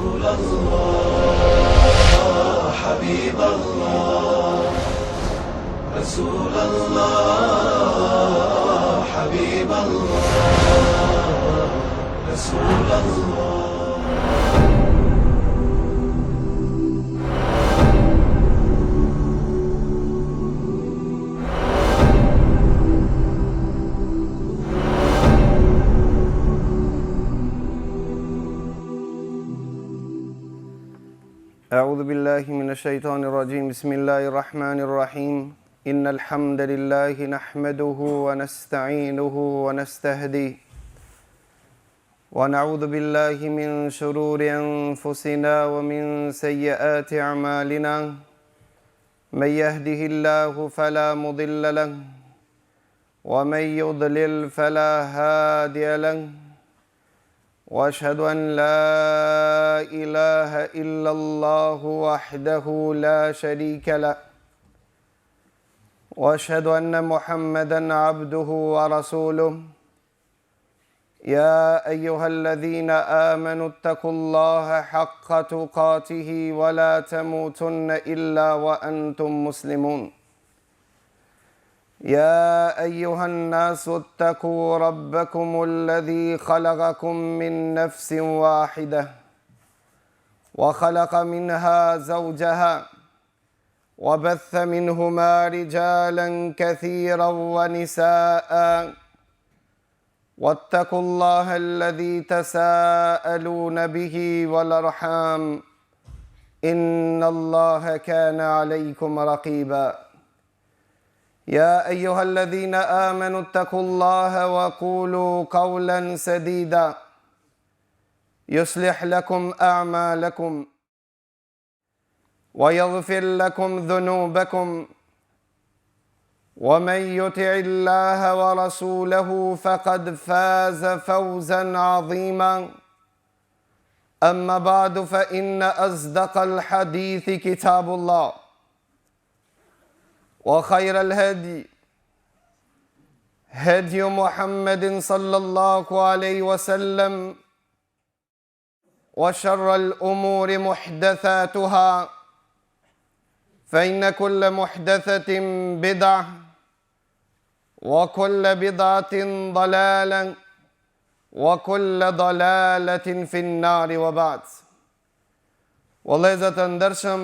رسول الله حبيب الله رسول الله حبيب الله رسول الله أعوذ بالله من الشيطان الرجيم بسم الله الرحمن الرحيم إن الحمد لله نحمده ونستعينه ونستهديه ونعوذ بالله من شرور أنفسنا ومن سيئات أعمالنا من يهده الله فلا مضل له ومن يضلل فلا هادي له واشهد ان لا اله الا الله وحده لا شريك له واشهد ان محمدا عبده ورسوله يا ايها الذين امنوا اتقوا الله حق تقاته ولا تموتن الا وانتم مسلمون يا أيها الناس اتقوا ربكم الذي خلقكم من نفس واحدة وخلق منها زوجها وبث منهما رجالا كثيرا ونساء واتقوا الله الذي تساءلون به والأرحام إن الله كان عليكم رقيبا يا أيها الذين آمنوا اتقوا الله وقولوا قولا سديدا يصلح لكم أعمالكم ويغفر لكم ذنوبكم ومن يطع الله ورسوله فقد فاز فوزا عظيما أما بعد فإن أصدق الحديث كتاب الله وخير الهدي هدي محمد صلى الله عليه وسلم وشر الأمور محدثاتها فإن كل محدثة بدعة وكل بدعة ضلالة وكل ضلالة في النار وبعد والله të ndershëm,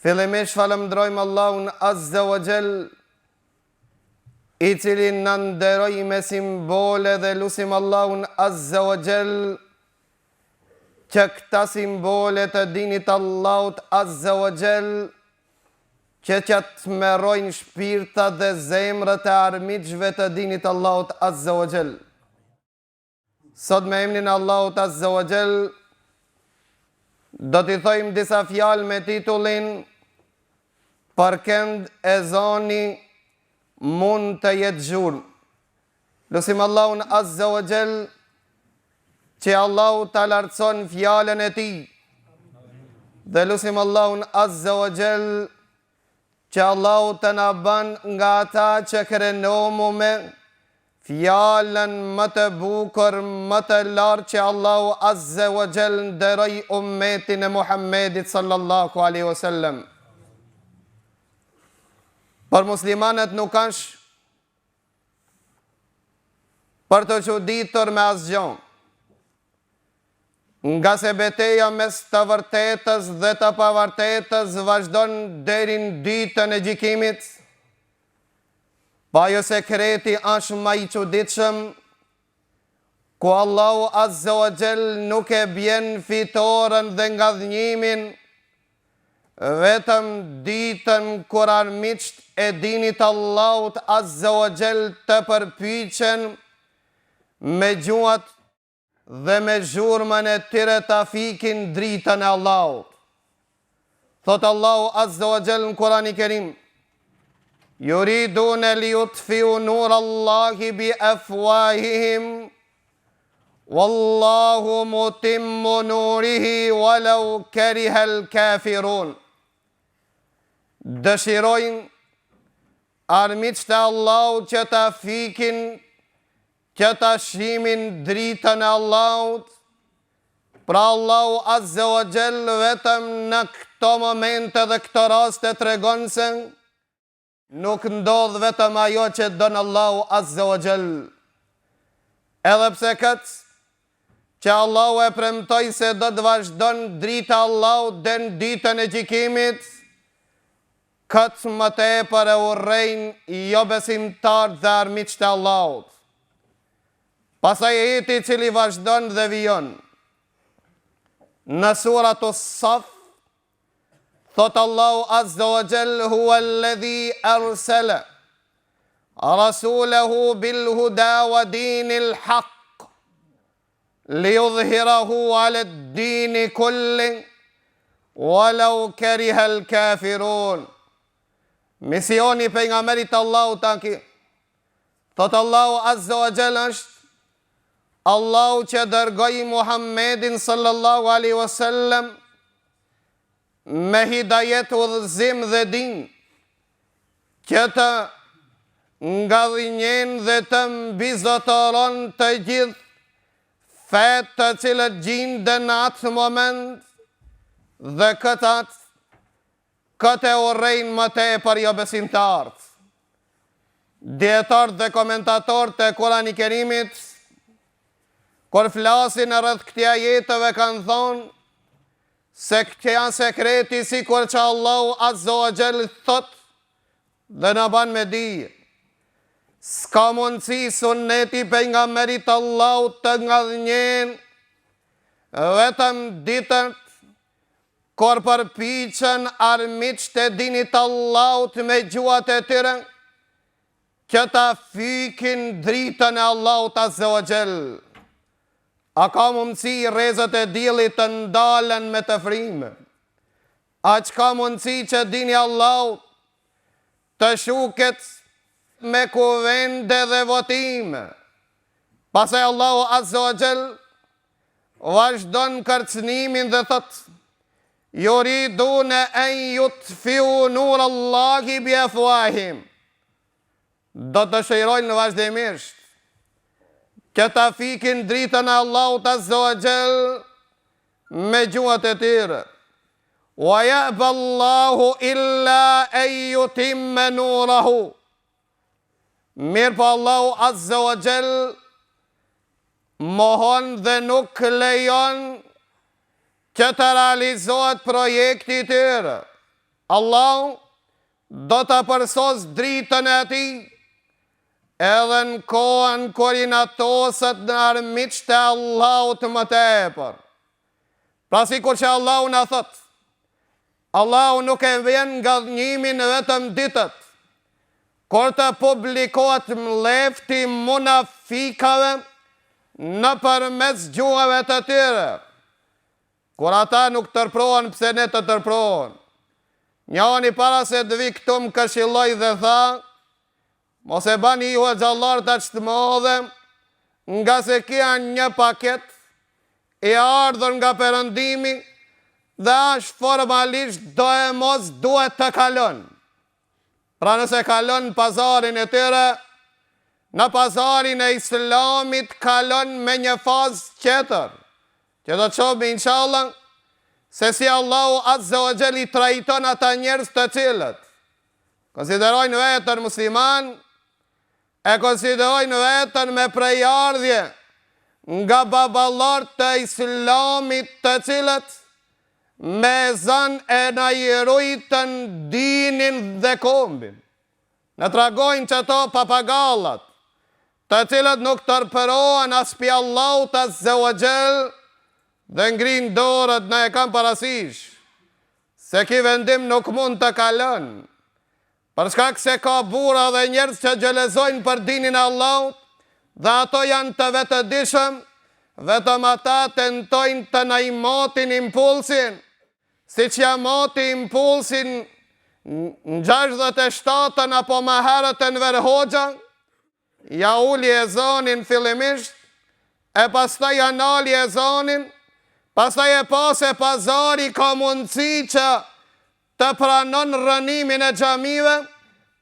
fillimisht falëndrojmë Allahun Azza wa Jall, i cili na nderoi me simbole dhe lutim Allahun Azza wa Jall që këta simbole të dinit Allahut Azza wa Jall që të merrojnë shpirtat dhe zemrat e armiqve të dinit Allahut Azza wa Jall. Sot me emrin Allahut Azza wa Jall do t'i thojmë disa fjalë me titullin Për kënd e zoni mund të jetë gjurmë. Lutim Allahun Azza wa Jall që Allahu ta lartëson fjalën e tij. Dhe lutim Allahun Azza wa Jall që Allahu të na bën nga ata që krenomu me fjalën më të bukur, më të lartë që Allahu Azza wa Jall nderoi ummetin e Muhammedit sallallahu alaihi wasallam. Për muslimanët nuk është për të çuditur me asgjë, nga se betejë mes të vërtetës dhe të pavërtetës vazhdon deri në ditën e gjykimit. Pa jo sekreti është më i çuditshëm, ku Allahu Azza wa Jall nuk e bjen fitoren dhe ngadhënimin vetëm ditën kur armiqt e dinit Allahut Azza wa Jall të përpiqen me gjuhat dhe me zhurmën e tyre ta fikin dritën e Allahut. Thot Allahu Azza wa Jall në Kur'anin e Kerim: Yuriduna liyutfi'u nur Allahi bi afwahihim wallahu mutimmu nurihi walau kariha al-kafirun. Dëshirojnë armiqtë e Allahut që ta fikin, që ta shimin dritën e Allahut, Pra Allahu Azza wa Jall vetëm në këto momente dhe këto raste tregon se nuk ndodh vetëm ajo që don Allahu Azza wa Jall. Edhe pse këtë që Allahu e premtoi se do të vazhdon drita Allahu deri në ditën e gjykimit, këtë më tepër e urrejnë jo besimtarët dhe armiqtë e Allahut. Pastaj ajeti i cili vazhdon dhe vijon në suratu Saf, thot Allahu Azza wa Jall huwa alladhi arsala rasulahu bil huda wa dinil haqq liyudhhirahu ala ad-din kulli walau kariha al-kafirun. Misioni pejgamberit Allahut taki, thot Allahu Azza wa Jall është Allahu që dërgoi Muhammedin sallallahu alaihi wasallam me hidajet, udhëzim dhe din, që të ngadhinjen dhe të mbizotëron të gjithë fetë të cilët gjindën në atë moment, dhe këtë e urrejnë më tepër jo besimtarët. Dietarët dhe komentatorët e Kurani Kerimit, kur flasin rreth këtij ajeteve, kanë thonë se këtë janë sekreti sikur që Allahu Azza wa Jall thot dhe na ban me dije. S'ka mundësi sunneti pejgamberit Allahut të ngadhnjen vetëm ditën kur përpiqen armiqtë e dinit Allahut me gjuhat e tyre që ta fykin dritën e Allahut Azza wa Jall. A ka mundësi rrezët e diellit të ndalen me të frime? A ka mundësi që dini Allahut të shuket me kuvende dhe votime? Pastaj Allahu Azza wa Jall vazhdon kërcënimin dhe thot: yuriduna an yutfiu nur Allahi bi afwahim. Do të shërojnë vazhdimisht që ta fikin dritën e Allahut Azza wa Jall me gjuhat e tyre. Wa ya'ba Allahu illa an yutimma nurahu. Mirë po Allahu Azza wa Jall mohon dhe nuk lejon që të realizohet projekti i tyre. Allahu do të përsos dritën e tij edhe në kohën kur i natosët në armiqtë e Allahut më tepër. Pra sikur që Allahu na thot, Allahu nuk e vjen ngadhnimin vetëm ditët kur të publikohet mlefti munafikave në përmes gjuhave të tyre, kur ata nuk tërprohen pse ne të tërprohen. Njani para se të vi këtu më këshilloi dhe tha: mos e bani ju e xhallarët aq të mëdhe, nga se kia një paket e ardhur nga Perëndimi dhe është formalisht do e mos duhet të kalon. Pra nëse kalon në pazarin e tyre, në pazarin e Islamit kalon me një fazë tjetër, që do të shohim inshallah se si Allahu Azza wa Jall i trajton ata njerëz të cilët konsiderojnë vetën musliman, e konsiderojnë vetën me prejardhje nga baballarët të Islamit, të cilët me zën e na i rujtën dinin dhe kombin. Në tragojnë që to papagallat, të cilët nuk tërpërohen as pi Allahut Azza wa Jall dhe ngrin dorët, na e kam parasysh se ki vendim nuk mund të kalon, për shkak se ka burra dhe njerëz që xhelezojnë për dinin e Allahut dhe ato janë të vetëdijshëm, vetëm ata tentojnë të na i motin impulsin, si që ja moti impulsin në 67-ën apo më herët e Enver Hoxha, ja uli e zonin fillimisht, e pastaj ja nali e zonin, pastaj e pas e pazari ka mundësi që të pranon rënimin e xhamive,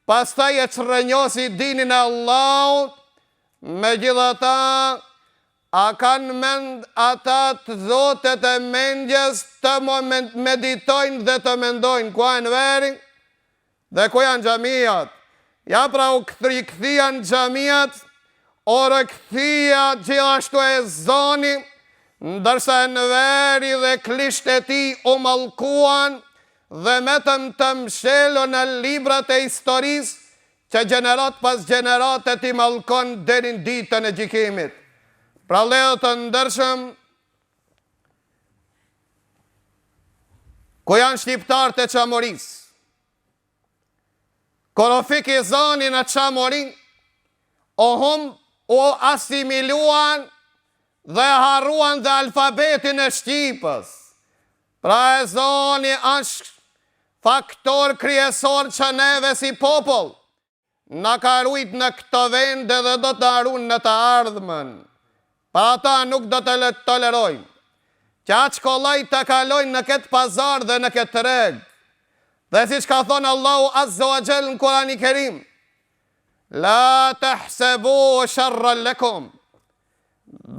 pastaj e çrënjosi dinin e Allahut, megjithatë A kanë mend ata të zotet e mendjes të meditojnë dhe të mendojnë ku janë veri dhe ku janë xhamijat? Ja pra u këthia në xhamijat, ore këthia gjithashtu e zoni, ndërsa në veri dhe klisht e ti u mallkuan dhe metëm të mshelo në librat e historisë që gjenerat pas gjenerat e ti mallkon deri në ditën e gjykimit. Pra leo të ndërshëm, ku janë shqiptarët e Çamorisë, kur o fiki zani në Çamorin, o asimiluan dhe harruan dhe alfabetin e Shqipës. Pra e zani është faktor kryesor që neve si popull na ka rujt në këto vende dhe do të harun në të ardhmen. Pa ata nuk do të tolerojnë që aq kollaj të kalojnë në këtë pazar dhe në këtë treg. Dhe si që ka thonë Allahu Azza wa Jall në Kurani Kerim, la tahsabu sharran lakum,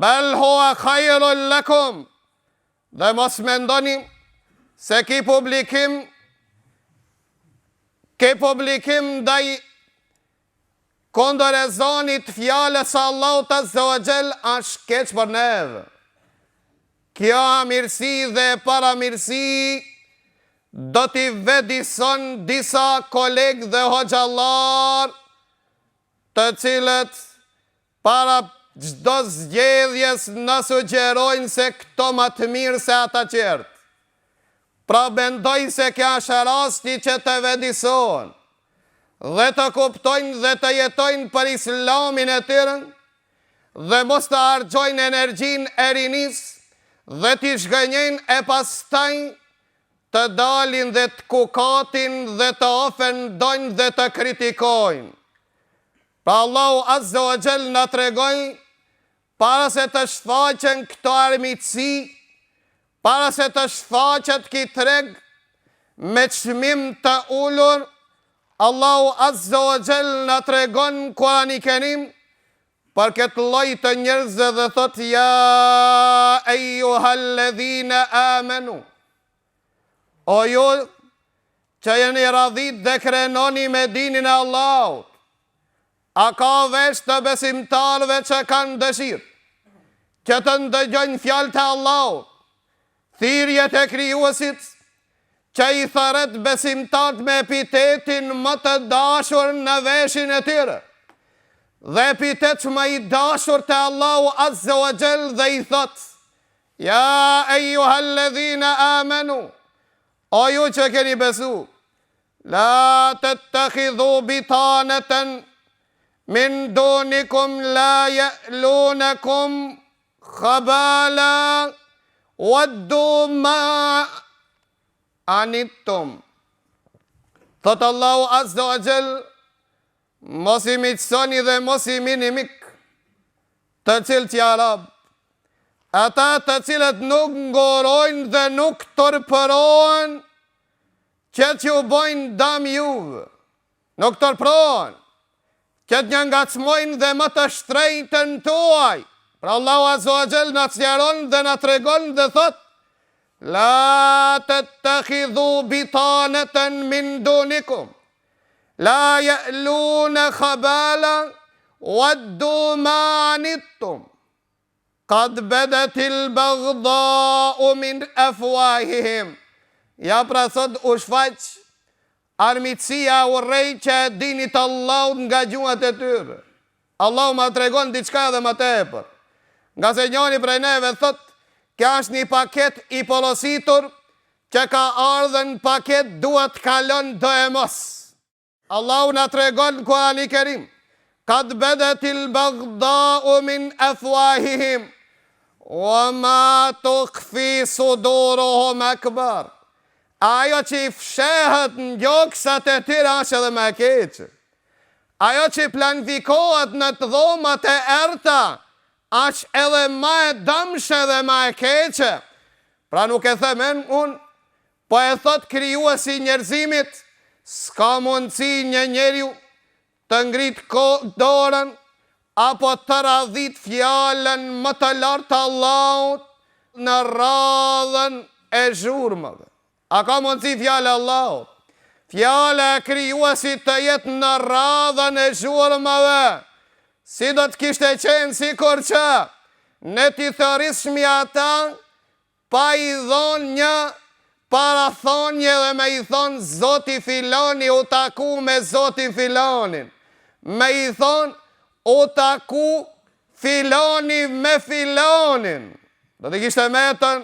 bal huwa khairun lakum. Dhe mos mendoni se ki publikim ndaj kondër e zonit fjallës Allahut Azza wa Jall është keq për neve. Kjo amirësi dhe paramirësi do t'i vedison disa kolegë dhe hoxhallar të cilët para çdo zgjedhjes në sugjerojnë se këto më të mirë se ata qertë. Pra mendoj se kja është rasti që të vedisohen dhe të kuptojnë dhe të jetojnë për islamin e tyre dhe mos të harxojnë energjinë e rinis dhe t'i shgënjejnë e pastaj të dalin dhe të kukatin dhe të ofendojnë dhe të kritikojnë. Pra Allahu Azza wa Jall na tregoi para se të shfaqen këto armiqësi, para se të shfaqet ki treg me çmim të ulur, Allahu Azza wa Jall na tregon Kurani Kerim për këtë lloj të njerëzve dhe thot ja eyyuhalladhina amanu. O ju që jeni radhit dhe krenoni me dinin e Allahut, a ka vesh të besimtarve që kanë dëshirë që të ndëgjojnë fjalët e Allahut, thirrjet e krijuesit, që i thërret besimtarët me epitetin më të dashur në veshin e tyre, dhe epitet më i dashur të Allahu Azza wa Jall dhe i thot ja eyyuhalladhina amanu, o ju që keni besu, la tattakhidhu bitanatan min dunikum la ya'lunakum khabala waddu ma anittum. Thot Allahu Azza wa Jall, mos i miqësoni dhe mos i mini mik të cilët arab, ata të cilët nuk ngorojnë dhe nuk tërpërojnë që t'ju bojnë dam juve, nuk tërpërojnë që t'nja ngacmojnë dhe më të shtrejtën tuaj. Pra Allahu Azza wa Jall na sqaron dhe na tregon dhe thot la tattakhidhu bitanatan min dunikum la ya'luna khabala waddu ma anittum qad badatil baghdha'u min afwahihim. Ja pra thot u shfaq armiqësia urrej që e dinit Allahut nga gjuhët e tyre. Allahu ma tregon diçka edhe më tepër. Nga se njëri prej neve thot, kja është një paket i porositur që ka ardhen paket duhet kalon do e mos. Allahu na tregon Kurani Kerim, kad bedetil baghdha'u min afwahihim wa ma tukhfi suduruhum akbar. Ajo që i fshehet në gjoksat e tyre është edhe më e keqe. Ajo që planifikohet në të dhomat e erta është edhe më e dëmshme dhe më e keqe. Pra nuk e themen unë, po e thot krijuesi njerëzimit, s'ka mundësi një njeriu të ngrit dorën apo të radhit fjallën më të lartë Allahut në radhën e zhurmëve. A ka mundësi fjallë Allahut? Fjallë e krijuesit të jetë në radhën e zhurmëve, si do të kishte qenë si kur që ne t'i thërishmi ata, pa i dhonë një parathonje dhe me i thonë zoti filoni u taku me zoti filonin, me i thonë u taku filoni me filonin. Do të kishte metën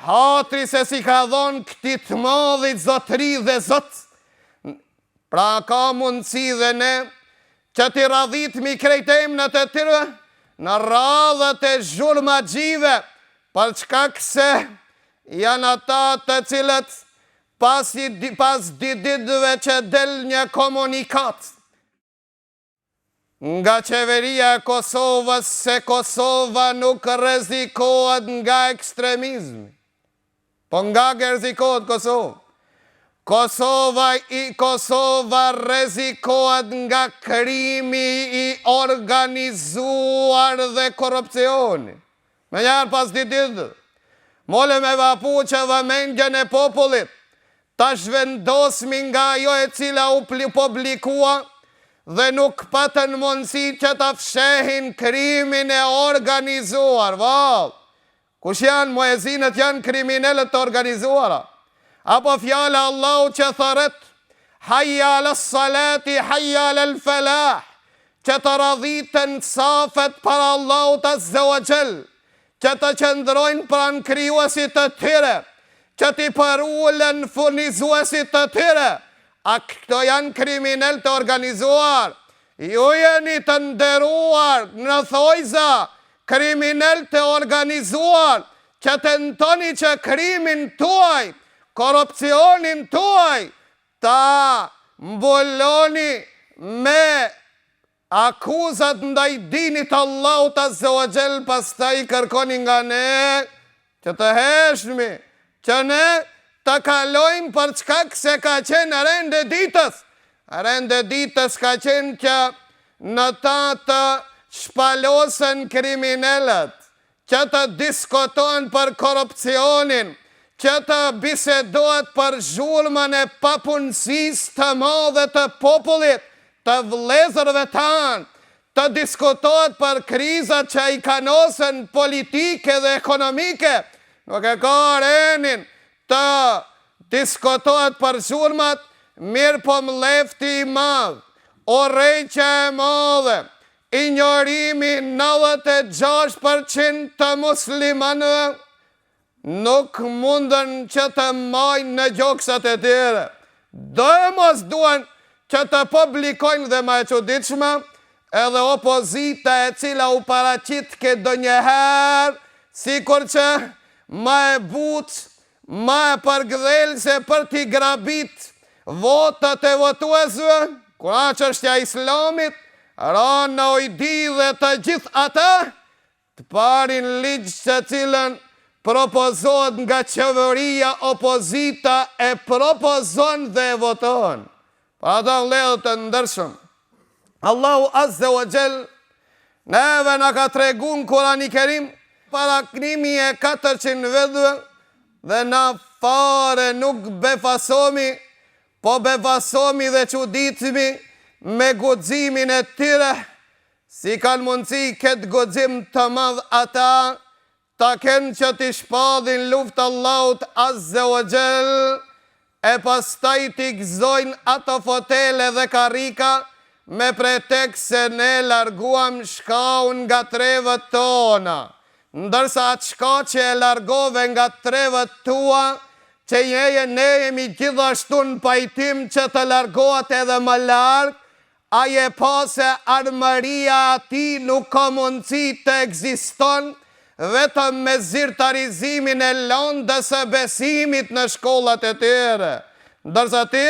hatri se si ka dhonë këti të modhit zotri dhe zot. Pra ka mundësi dhe ne që t'i radhitmi krejtem në të tyre në radhët e zhurmagjive, për çka se janë ata të cilët pas ditëve që del një komunikat nga qeveria e Kosovës se Kosova nuk rrezikohet nga ekstremizmi, po nga rrezikohet Kosovë. Kosova rrezikohet nga krimi i organizuar dhe korrupsioni. Me njarë pas ditë, mole me vapu që vëmendjen e popullit, ta zhvendosmi nga ajo e cila u publikua dhe nuk patën mundësi që ta fshehin krimin e organizuar. Val, kush janë muezinët janë kriminellet të organizuara? Apo fjala Allahu që thëret hayya ala salati, hayya ala falah, që të radhitën safet për Allahut azza wa jall, që të qëndrojnë pranë krijuesit të tyre, që t'i përullën furnizuesit të tyre. A këto janë kriminel të organizuar? Ju jeni të nderuar në thojza kriminel të organizuar, që tentoni që krimin tuaj, korrupsionin tuaj, ta mbulloni me akuzat ndaj dinit Allahut azza wa jall, pastaj kërkoni nga ne që të heshmi, që ne të kalojmë për çkak se ka qenë rende ditës. Rende ditës ka qenë që në ta të shpalosen kriminellet, që të diskutohen për korrupsionin, që të bisedohet për zhurmën e papunësisë të madhe të popullit, të vëllezërve tanë, të diskutohet për krizat që i kanosen politike dhe ekonomike. Nuk e ka renin të diskutohet për zhurmat, mirë po mlefti i madh, orejqe e madhe, injorimi 96% të muslimanëve nuk mundën që të majnë në gjoksat e tyre. Do e mos duen që të publikojnë dhe ma e çuditshme, edhe opozita e cila u paraqit ke do njëherë, sikur që ma e butë, ma e përgdhelëse për t'i grabit votat e votuesve, kura çështja e islamit, ranë në ojdi dhe të gjithë ata, të parin ligj që cilën propozohet nga qeveria, opozita e propozon dhe e voton. Pa ata vëllezër të ndershëm, Allahu azza wa jall neve na ka tregu në Kurani Kerim para knimi e 400 vedhve dhe na fare nuk befasomi, po befasomi dhe çuditemi me guximin e tyre, si kanë mundësi këtë guxim të madh ata ta kenë që t'i shpadhin luftë Allahut azza wa jall, e pastaj t'i gëzojnë ato fotele dhe karika me pretekst se ne larguam shkaun nga trevet tona, ndërsa atë shka që e largove nga trevet tua, që ne jemi gjithashtu në pajtim që të largohet edhe më larg, aje pa se armëria ati nuk ka mundësi të ekziston vetëm me zyrtarizimin e lëndës e besimit në shkollat e tyre. Ndërsa ti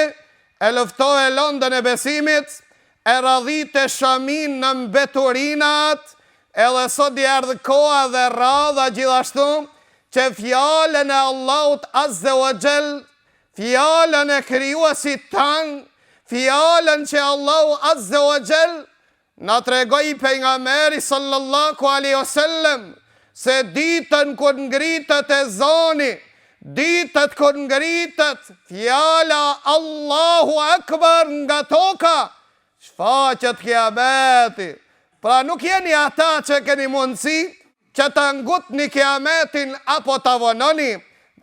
e luftove lëndën e besimit, e radhit e shamin në mbeturinat, edhe sot i ardhë koha dhe radha gjithashtu, që fjallën e Allahut azza wa jall, fjallën e krijuesit tanë, fjallën që Allahu azza wa jall na tregoi pejgamberi sallallahu alaihi wasallam se ditën kur ngritet ezani, ditët kur ngritet fjala Allahu Akbar nga toka, shfaqet kiameti. Pra nuk jeni ata që keni mundësi që të ngutni kiametin apo të vononi,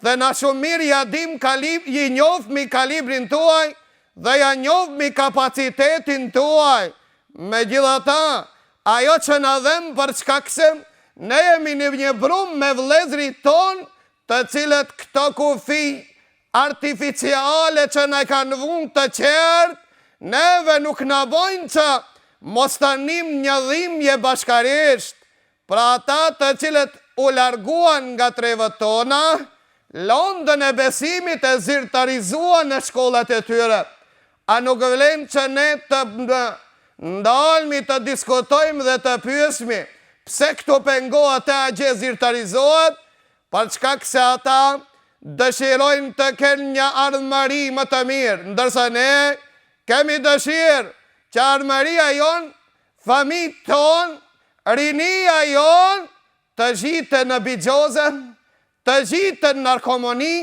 dhe na shumë mirë ja dim i njofmi kalibrin tuaj dhe ja njofmi kapacitetin tuaj. Megjithatë, ajo që na dhem për shkak se ne jemi në një brum me vëllezërit ton, të cilët këto kufi artificiale që na kanë vënë të qertë, neve nuk na bojnë që mos të nim një dhimbje bashkarisht. Pra ata të cilët u larguan nga trevat tona, londën e besimit e zyrtarizuan në shkollat e tyre. A nuk vlen që ne të ndalmi të diskutojmë dhe të pyesmi pse këto pengohet e agje zyrtarizohet, për shkak se ata dëshirojnë të kenë një ardhmëri më të mirë, ndërsa ne kemi dëshirë që ardhmëria jonë, familjet tonë, rinia jonë të gjiten në bigjoze, të gjiten në narkomani,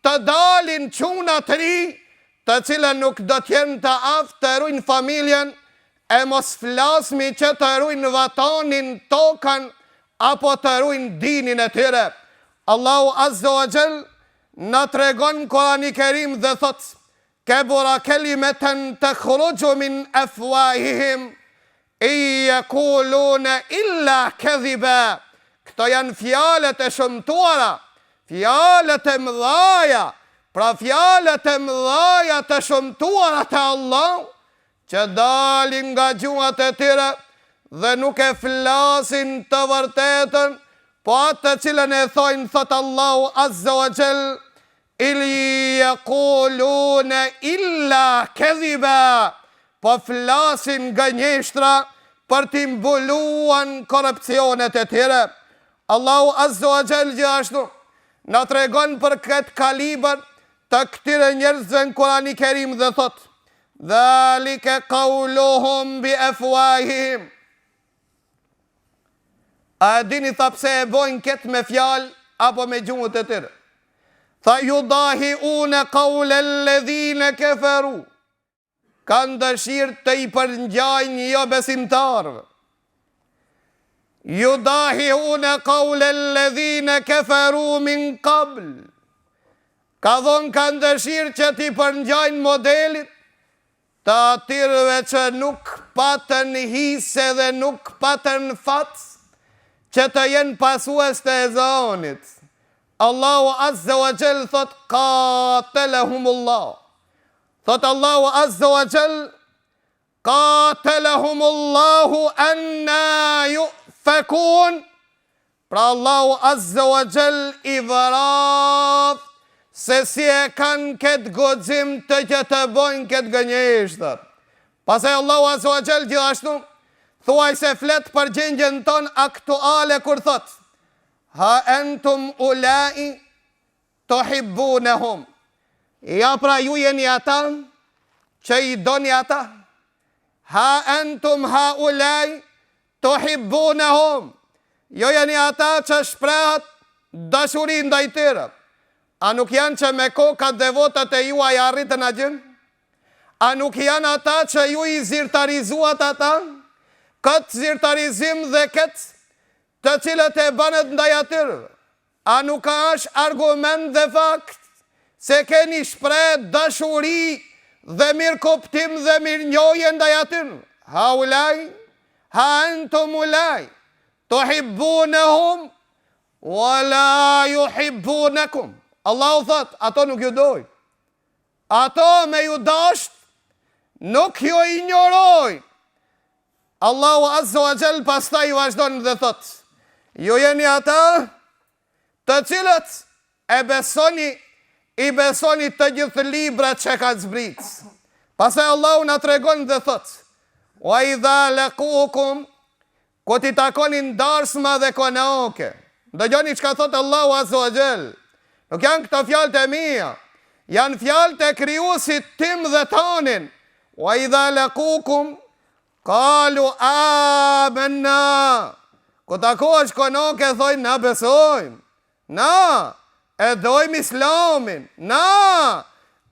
të dalin çuna të ri, të cilën nuk do t'jenë të aftë të ruajnë familjen, e mos flasmi që të ruajnë vatanin, tokën, apo të ruajnë dinin e tyre. Allahu Azza wa Jall na tregon Kurani Kerim dhe thot: "Kabura kalimatan takhruju min afwahihim yaquluna illa kadhiba." Këto janë fjalët e shëmtuara, fjalët e mëdhaja, pra fjalët e mëdhaja të shëmtuara të Allah, që dalin nga gjuhat e tyre dhe nuk e flasin të vërtetën, po atë cilën e thojnë, thot Allahu Azza wa Jall, yaquluna illa kadhiba, po flasin gënjeshtra për t'i mbuluan korrupsionet e tyre. Allahu Azza wa Jall gjithashtu na tregon për këtë kalibër të këtyre njerëzve në Kurani Kerim dhe thot: "Dhalike qauluhum bi afwahihim." A dini tha pse e bojnë këtë me fjalë apo me gjuhët e tyre? Tha: "Yudahiuna qawla alladhina kafaru." Kanë dëshirë të i përngjajnë jo besimtarëve. Yudahiuna qawla alladhina kafaru min qabl. Ka thonë kanë dëshirë që t'i përngjajnë modelit të atyre që nuk patën hise dhe nuk patën fatës, që të jenë pasues të ezanit. Allahu Azza wa Jall thot: "Qatalahumullah." Thot Allahu Azza wa Jall: "Qatalahumullahu anna yufakun." Pra Allahu Azza wa Jall i vërat se si e kanë këtë guxim të që të bojnë këtë gënjeshtër. Pastaj Allahu Azza wa Jall gjithashtu thuaj se flet për gjendjen ton aktuale kur thot: "Ha antum ulai tuhibbunahum." Ja pra ju jeni ata që i doni ata. Ha antum haulai tuhibbunahum. Jo jeni ata që shprehat dashuri ndaj tyre. A nuk janë që me kokat devotat e juaj arritën a gjën? A nuk janë ata që ju i zyrtarizuat ata? Këtë zyrtarizim dhe këtë të cilët e banët ndaj atyre. A nuk është argument dhe fakt se keni shpreh dashuri dhe mirë kuptim dhe mirë njohje ndaj atyre? Ha ulaj, ha antum ulaj, tuhibbunahum wala yuhibbunakum. Allahu thot, ato nuk ju dojnë. Ato me ju dasht nuk ju injorojnë. Allahu Azza wa Jall pastaj vazhdon dhe thot: "Ju jeni ata të cilët i besoni të gjithë librat që ka zbrit." Pastaj Allahu na tregon dhe thot: "Wa idha laqukum", ku ti takonin darsma dhe konoke. Dëgjoni çka thot Allahu Azza wa Jall. Nuk janë këto fjalët e mia, janë fjalët e krijuesit tim dhe tonin. Wa idha laqukum, Kalu amanna. Ku takohesh konoke thojnë na besojmë. Na e dojmë islamin. Na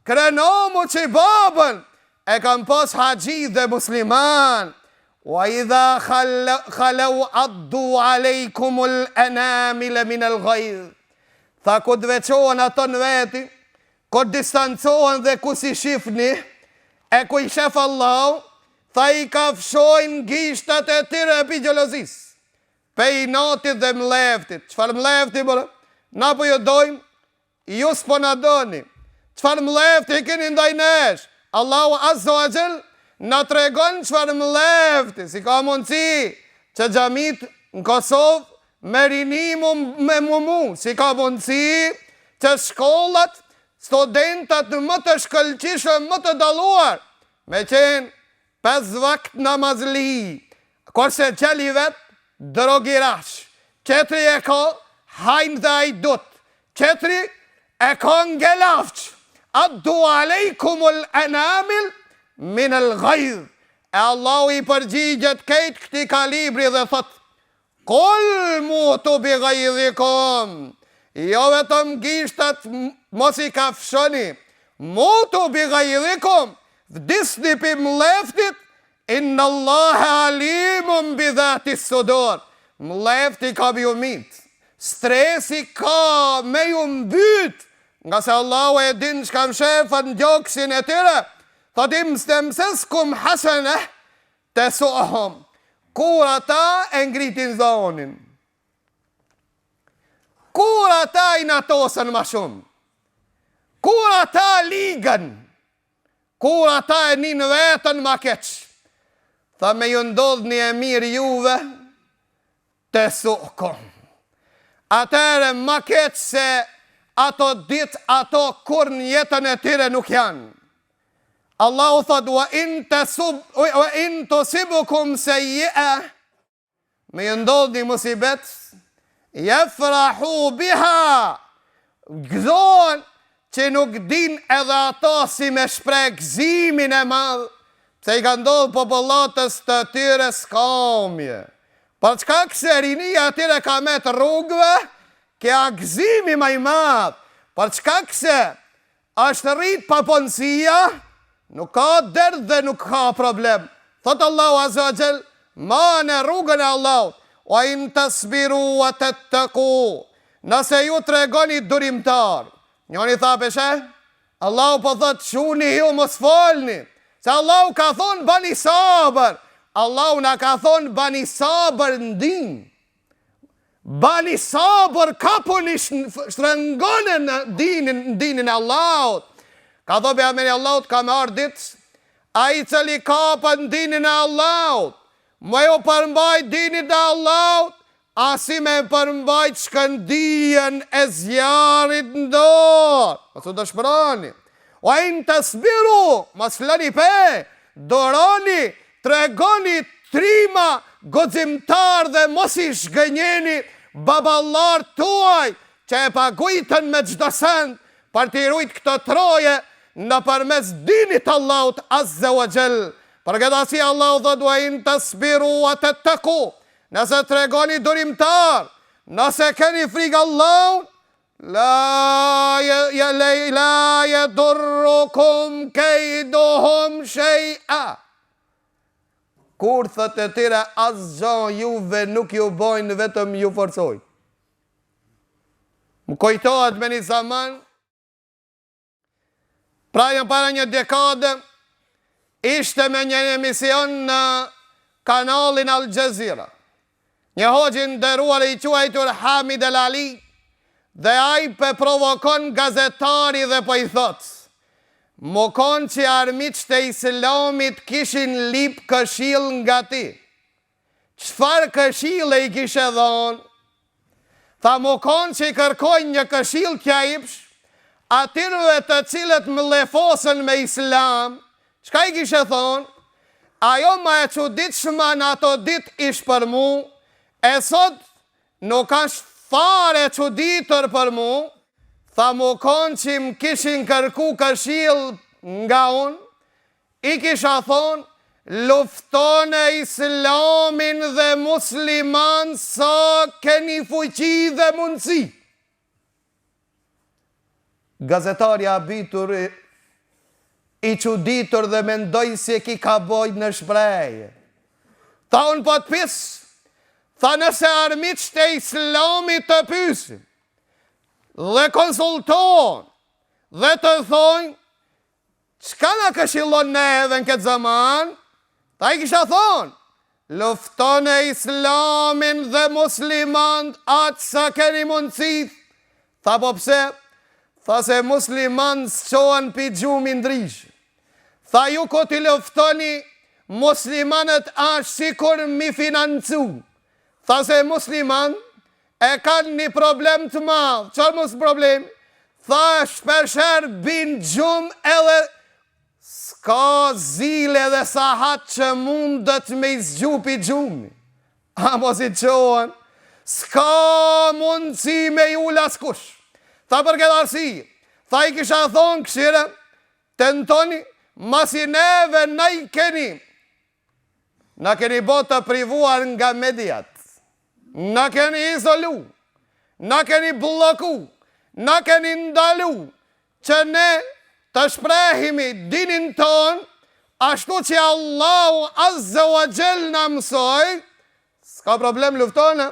krenomu që i babën. E kam pos haji dhe musliman. Wa idha khalau addu alejkumul anamile minel ghajz. Tha ku dveqohen ato në veti, ku distancohen dhe ku si shifni, e ku i shef Allah, tha i kafshojnë gishtat e tyre e pigjelozis. Pe i natit dhe mleftit. Qfar mlefti bërë? Na po ju dojmë, ju s'po na doni. Qfar mlefti i keni ndaj nesh? Allahu Azza wa Jall na tregon qfar mlefti. Si ka mundësi që xhamit në Kosovë me rinimu me mumu, si ka mundësi që shkollat, studentat më të shkëlqishëm, më të daluar, me qenë 5 vakt namazli, kurse qeli vet, drogirash, qetri e ka hajnë dhe ajdut, qetri e ka ngelafq, addu alejkumul anamil minel ghajz, e Allahu i përgjigjet kejt këti kalibri dhe thot, kol mutu bi ghajdhikum, jo vetëm gishtat mos i kafshoni, mutu bi ghajdhikum, vdisni pi mleftit, inna Allahe alimun bi dhati sudur, mlefti ka bi umit, stresi ka me ju mbyt, nga se Allahu e din shkam shefën gjoksin e tyre, thotim stemseskum hasene, te suahum, kur ata e ngritin zonin, kur ata i natosën ma shumë, kur ata ligën, kur ata e nin vetën ma keq, tha me ju ndodh një e mirë juve, te suhkom. Atere ma keq se ato dit, ato kur në jetën e tyre nuk janë. Allahu thot, wa in tusibukum sayyi'a, me ju ndodh një musibet, jefrahu biha, gëzohen që nuk din edhe ato si me shpreh gëzimin e madh, se i ka ndodh popullatës të tyre skamje. Për çka këse rinia atyre ka met rrugëve, kja gëzimi ma i madh. Për çka këse është rrit paponësia, nuk ka derdh dhe nuk ka problem. Thot Allahu Azza wa Jall, ma në rrugën e Allahut, wa in tasbiru wa tattaqu, nëse ju tregoni durimtar. Njoni tha peshe, Allahu po thot shuni ju mos folni, se Allahu ka thonë bani sabër. Allahu na ka thonë bani sabër ndin. Bani sabër kapuni shtrëngone në dinin e Allahut. Ka thonë pejgamberi Allahut ka me ardit, a i cili kapën dinin e Allahut, më jo përmbajt dinin e Allahut, asi me përmbajt shkëndijen e zjarit ndor. Mësë të shprani. O in të sbiru, mos flani pe, doroni, tregoni trima, godzimtar dhe mos i shgënjeni baballar tuaj, që e pagujtën me gjdo send, për t'i rujt këtë troje, në përmes dinit Allahut Azza wa Jall. Për këtë asi Allahu thot, wa in tasbiru wa tattaqu, nëse tregoni durimtar, nëse keni frikë Allahut, la yadurrukum kaiduhum shay'a. Kur thot e tira asgjë juve nuk ju bojnë, vetëm ju forcojnë. Më kujtohet me një zaman, pra jam para një dekade, ishte me një emision në kanalin Al Jazeera. Një hoxhin nderuar i quajtur Hamid El Ali, dhe ai pe provokon gazetari dhe po i thot, më konë që armiqt e islamit kishin lip këshill nga ti. Çfar këshille i kishe dhonë? Tha më konë që i kërkojnë një këshill kja ipsh, atyre të cilët më lefosën me islam, çka i kishe thonë? Ajo ma e çuditshme në ato dit ish për mu, e sot nuk ashtë fare çuditur për mu. Tha më konë që më kishin kërku këshill nga unë, i kisha thonë, luftone islamin dhe musliman sa keni fuqi dhe mundësi. Gazetarja abitur i quditur dhe mendoj si e ki ka bojt në shprehje. Tha unë po të pis, tha nëse armiqt e islamit të pysin dhe konsultohen dhe të thojnë çka na këshillon neve në këtë zaman, ta i kisha thonë, luftone islamin dhe muslimant atë sa keni mundësi. Tha po pse? Tha se muslimant s'qohen pi gjumi ndrish. Tha ju ko t'i luftoni muslimanët ashtë sikur mi financu. Tha se muslimant e kanë një problem të madhë. Qërë mos problem? Tha shpesher bin gjumë edhe s'ka zile dhe sahat që mundet me izgjupi gjumi. A mos i qohen, s'ka mundësi me ju laskush. Tha për këtë arsye, tha i kisha thonë këshire, tentoni, masi neve na keni botë të privuar nga mediat, na keni izolu, na keni bloku, na keni ndalu, që ne të shprehimi dinin ton, ashtu që Allahu Azza wa Jall na mësoi, s'ka problem luftona,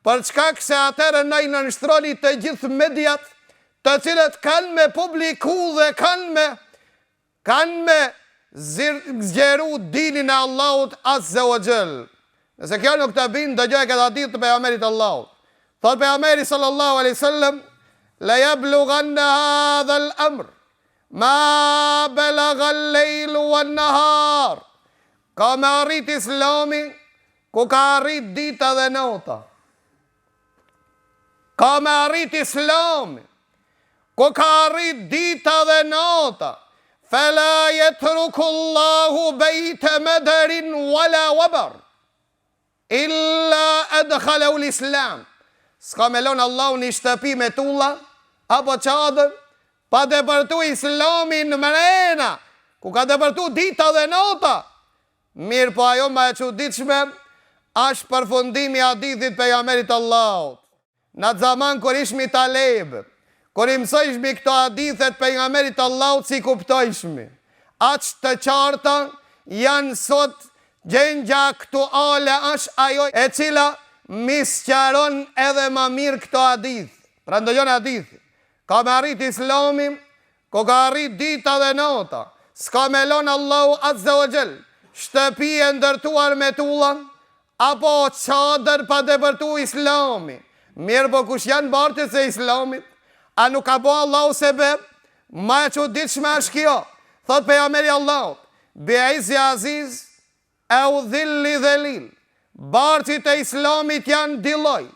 për çka se atëre na i nënshtroni të gjithë mediat, të cilët kanë me publiku dhe kanë me zgjeru dinin e Allahut Azza wa Jall. Nëse kjo nuk të binë, dëgjoj këtë hadith të pejgamberit Allahut. Thot pejgamberi sallallahu alaihi wasallam, la yablughanna hadha al-amr ma balagha al-layl wan-nahar. Ka me arrit islami ku ka arrit dita dhe nota. Ka me arrit islami ku ka arrit dita dhe nota. Fela yetruku Allahu bejte mederin wala wabar illa adkhalahu l-islam. S'ka me lonë Allahu një shtëpi me tulla apo qadër, pa depërtu islamin në mrena, ku ka depërtu dita dhe nota. Mirë po ajo ma e çuditshme, është përfundimi hadithit pejgamberit Allahut. Në zaman kur ishmi taleb, kur i mësojshmi këto hadithet pejgamberit Allahut si kuptojshmi, aq të qarta janë sot. Gjengja aktuale është ajo e cila misqaron edhe ma mirë këto hadith. Pra ndëgjon hadith, ka me arrit islami, ko ka arrit dita dhe nota, s'ka me lonë Allahu Azza wa Jall shtëpi e ndërtuar me tullan, apo qadër pa depërtu islami. Mirë po kush janë bartës e islamit, a nuk ka bo Allahu sebeb, ma e çuditshme është kjo. Thot pejgamberi Allahut, bi'izi aziz, e u dhilli dhe lil. Barqit e islamit janë diloj.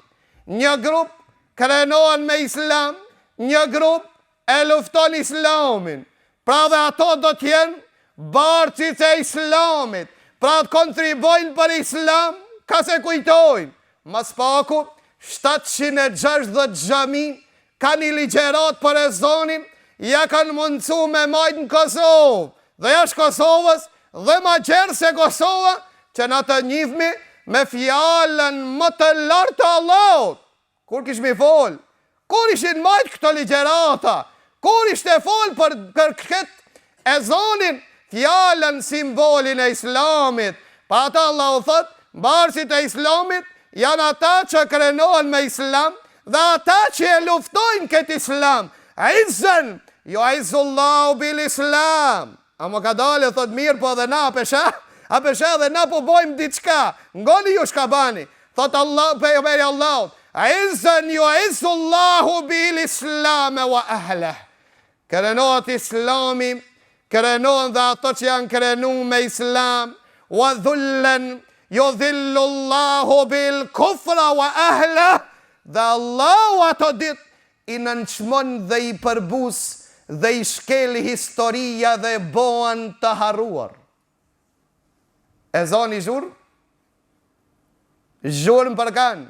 Një grup krenohen me islam, një grup e lufton islamin. Pra dhe ato do t'jenë barqit e islamit. Pra të kontribojnë për islam, ka se kujtojnë. Mas paku, 760 xhami kanë i ligjerat për e zonin, ja kanë mundcu me majtë në Kosovë. Dhe jashtë Kosovës, dhe ma gjerë se Kosova, që na të njifmi me fjallën më të lartë të Allahut. Kur kishmi fol? Kur ishin majtë këto ligjerata? Kur ishte fol për këtë e zonin fjallën simbolin e islamit? Pa ata Allahu thot, barësit e islamit janë ata që krenohen me islam dhe ata që e luftojnë këtë islam. Izzën, jo izzullahu bil islam. A më ka dalë, thot mirë, po dhe na a pesha dhe na po bojmë diçka. Ngoni ju shka bani. Thot Allah, pejgamberi Allahut, izzën ju izzullahu bil islam wa ahleh. Krenohet islami, krenohen dhe ato që janë krenu me islam, wa dhullen, ju dhillullahu bil kufra wa ahleh, dhe Allahu ato dit i nënçmon dhe i përbus dhe i shkeli historia dhe boan të harruar. E zoni zhur? Zhurën për kanë.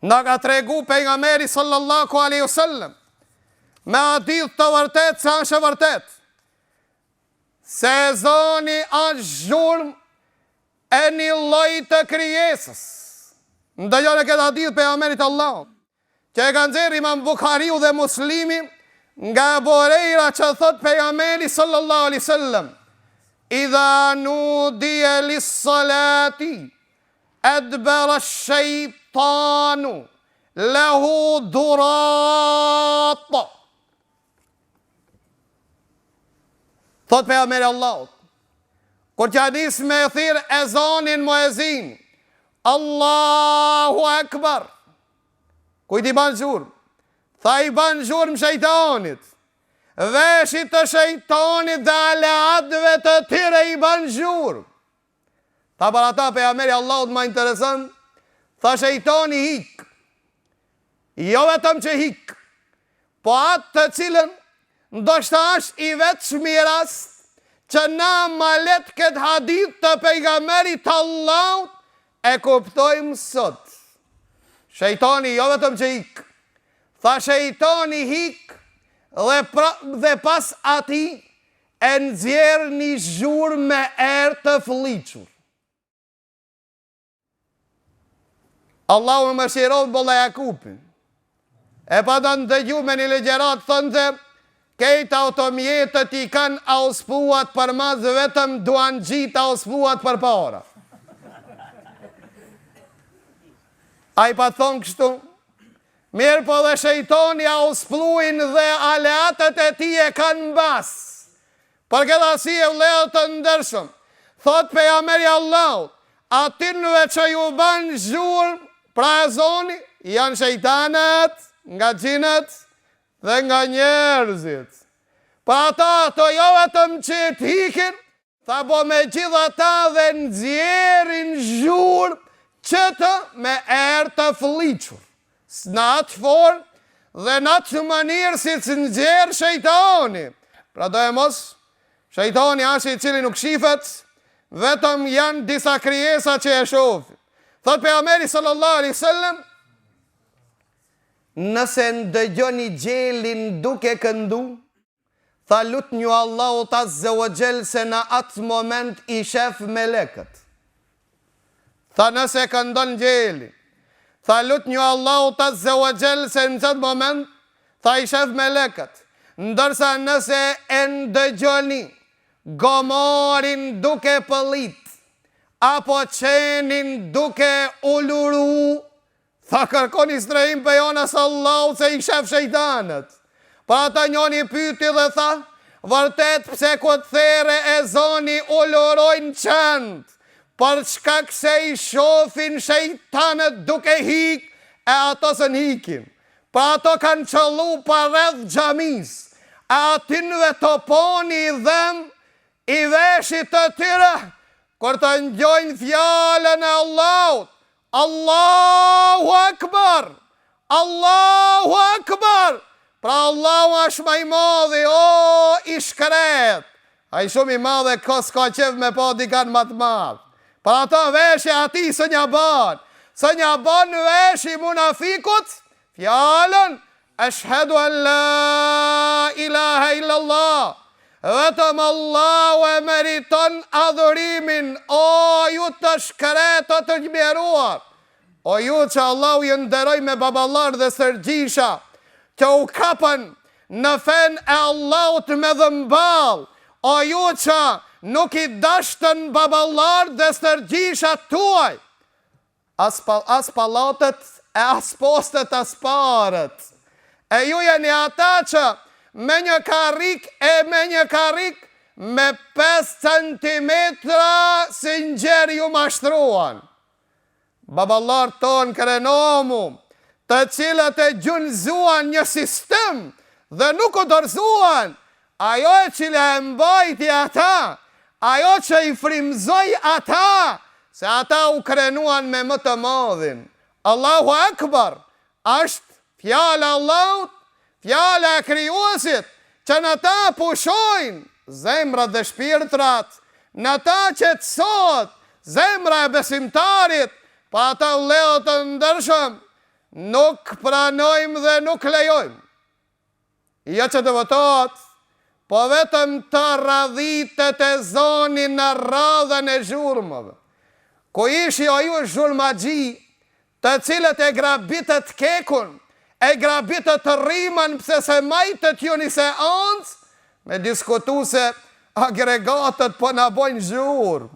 Në ka tregu pejgamberi sallallahu alaihi wasallam me hadith të vërtet, sa është e vërtet, se ezani është zhurmë e një lloj të krijesës. Ndajën e këtë hadith pejgamberit Allah, që e kanë nxjerrë Imam Buhariu dhe Muslimi nga Abu Huraira, që thot pejgamberi sallallahu alaihi wasallam: "Idha nudiya lis-salati adbara ash-shaytanu lahu durat." Thot pejgamberi Allah, kur që hadis me thirë ezanin muezin, Allahu Akbar, kujt i ban gjurëm? Tha i ban gjurëm shejtanit, veshit të shejtanit dhe aleatëve të tire i ban gjurëm. Tha për ata pejgamberi Allahut ma interesant, tha shejtani hik, jo vetëm që hik, po atë të cilën ndoshta është i vetëshmi rast që na ma letë këtë hadith të pejgamberit Allahut e kuptojmë sot. Shejtani jo vetëm që hik, tha shejtani hik dhe pas ati e nxjerr një zhurmë me erë të fëlliqur. Allahu më mëshiroft bolla Jakupin. E pa të ndëgju me një legjerat thënde, kejtë automjetët i kanë auspuat për mazë, vetëm duan gjitë auspuat për para. A i pa thonë kështu, mirë po dhe shejtoni auspluin dhe aleatët e ti e kanë basë. Për këtë si e vlerë të ndërshëm, thot pejgamberi Allahut, atinëve që ju banë zhurmë, pra e zoni, janë shejtanët, nga gjinët, dhe nga njerëzit. Pa ata të jo vetëm që të hikin, tha po me gjitha ta dhe nxjerrin zhurmë qëtë me erë të fëlliqur. Në atë formë dhe në atë mënirë si të nxjerë shejtani. Pra do e mos, shejtani ashtë i cili nuk shifet, vetëm janë disa krijesa që e shofi. Thot pejgamberi sallallahu alaihi wasallam, nëse ndëgjoni gjelin duke këndu, tha lut një Allahut azza wa jall se në atë moment i shef melekët. Tha nëse këndon gjeli, tha lut një Allahut azza wa jall se në atë moment, tha i shef melekët. Ndërsa nëse e ndëgjoni gomorin duke pëllit, apo qenin duke uluru, tha kërkoni strehim për jonas Allahu se i shef shejtanët. Pa ata njoni pyti dhe tha, vërtet pse këtë there e zoni ulurojnë qënd, për shkak se i shofin shejtanët duke hik, e ato së nhikin. Pa ato kanë qëllu për rreth xhamis, e atinve të poni dhem i veshit të tyre, kur të ngjojnë fjalën e Allahut, Allahu Akbar, Allahu Akbar. Pra Allahu është më i madhi, o i shkret. A i shumë i madhe kos ka qef me pa dikan më të madh. Pra ata veshje ati së një ban. Së një ban veshje munafikut, fjalën, ashhadu an la ilaha illallah. Vetëm Allahu e meriton adhurimin, o ju të shkretë të gjmeruar, o ju që Allahu ju nderoj me baballar dhe sërgjisha, që u kapën në fen e Allahut me dhëmbal, o ju që nuk i dashtën baballar dhe sërgjisha tuaj, as palatët e as postet as parët, e ju jeni ata që me një karik me 5 cm si nxjerë ju mashtruan. Baballar ton krenomu, të cilët e gjunëzuan një sistem dhe nuk u dorëzuan, ajo e cila e mbajti ata, ajo që i frimzoj ata, se ata u krenuan me më të madhin. Allahu Akbar është fjala Allahut, fjala e krijuesit, që në ta pushojnë zemrat dhe shpirtrat, në ta qetësohet zemra e besimtarit, pa ata vëllezër të ndershëm, nuk pranojmë dhe nuk lejojmë. Jo që të votohet po vetëm të radhitet e zoni në radhën e zhurmëve. Ku ishi o ju zhurmagji, të cilët e grabitet kekun, e grabitet të rrimën pëse se majtët ju një seancë, me diskutu se agregatët po në bojnë zhurmë.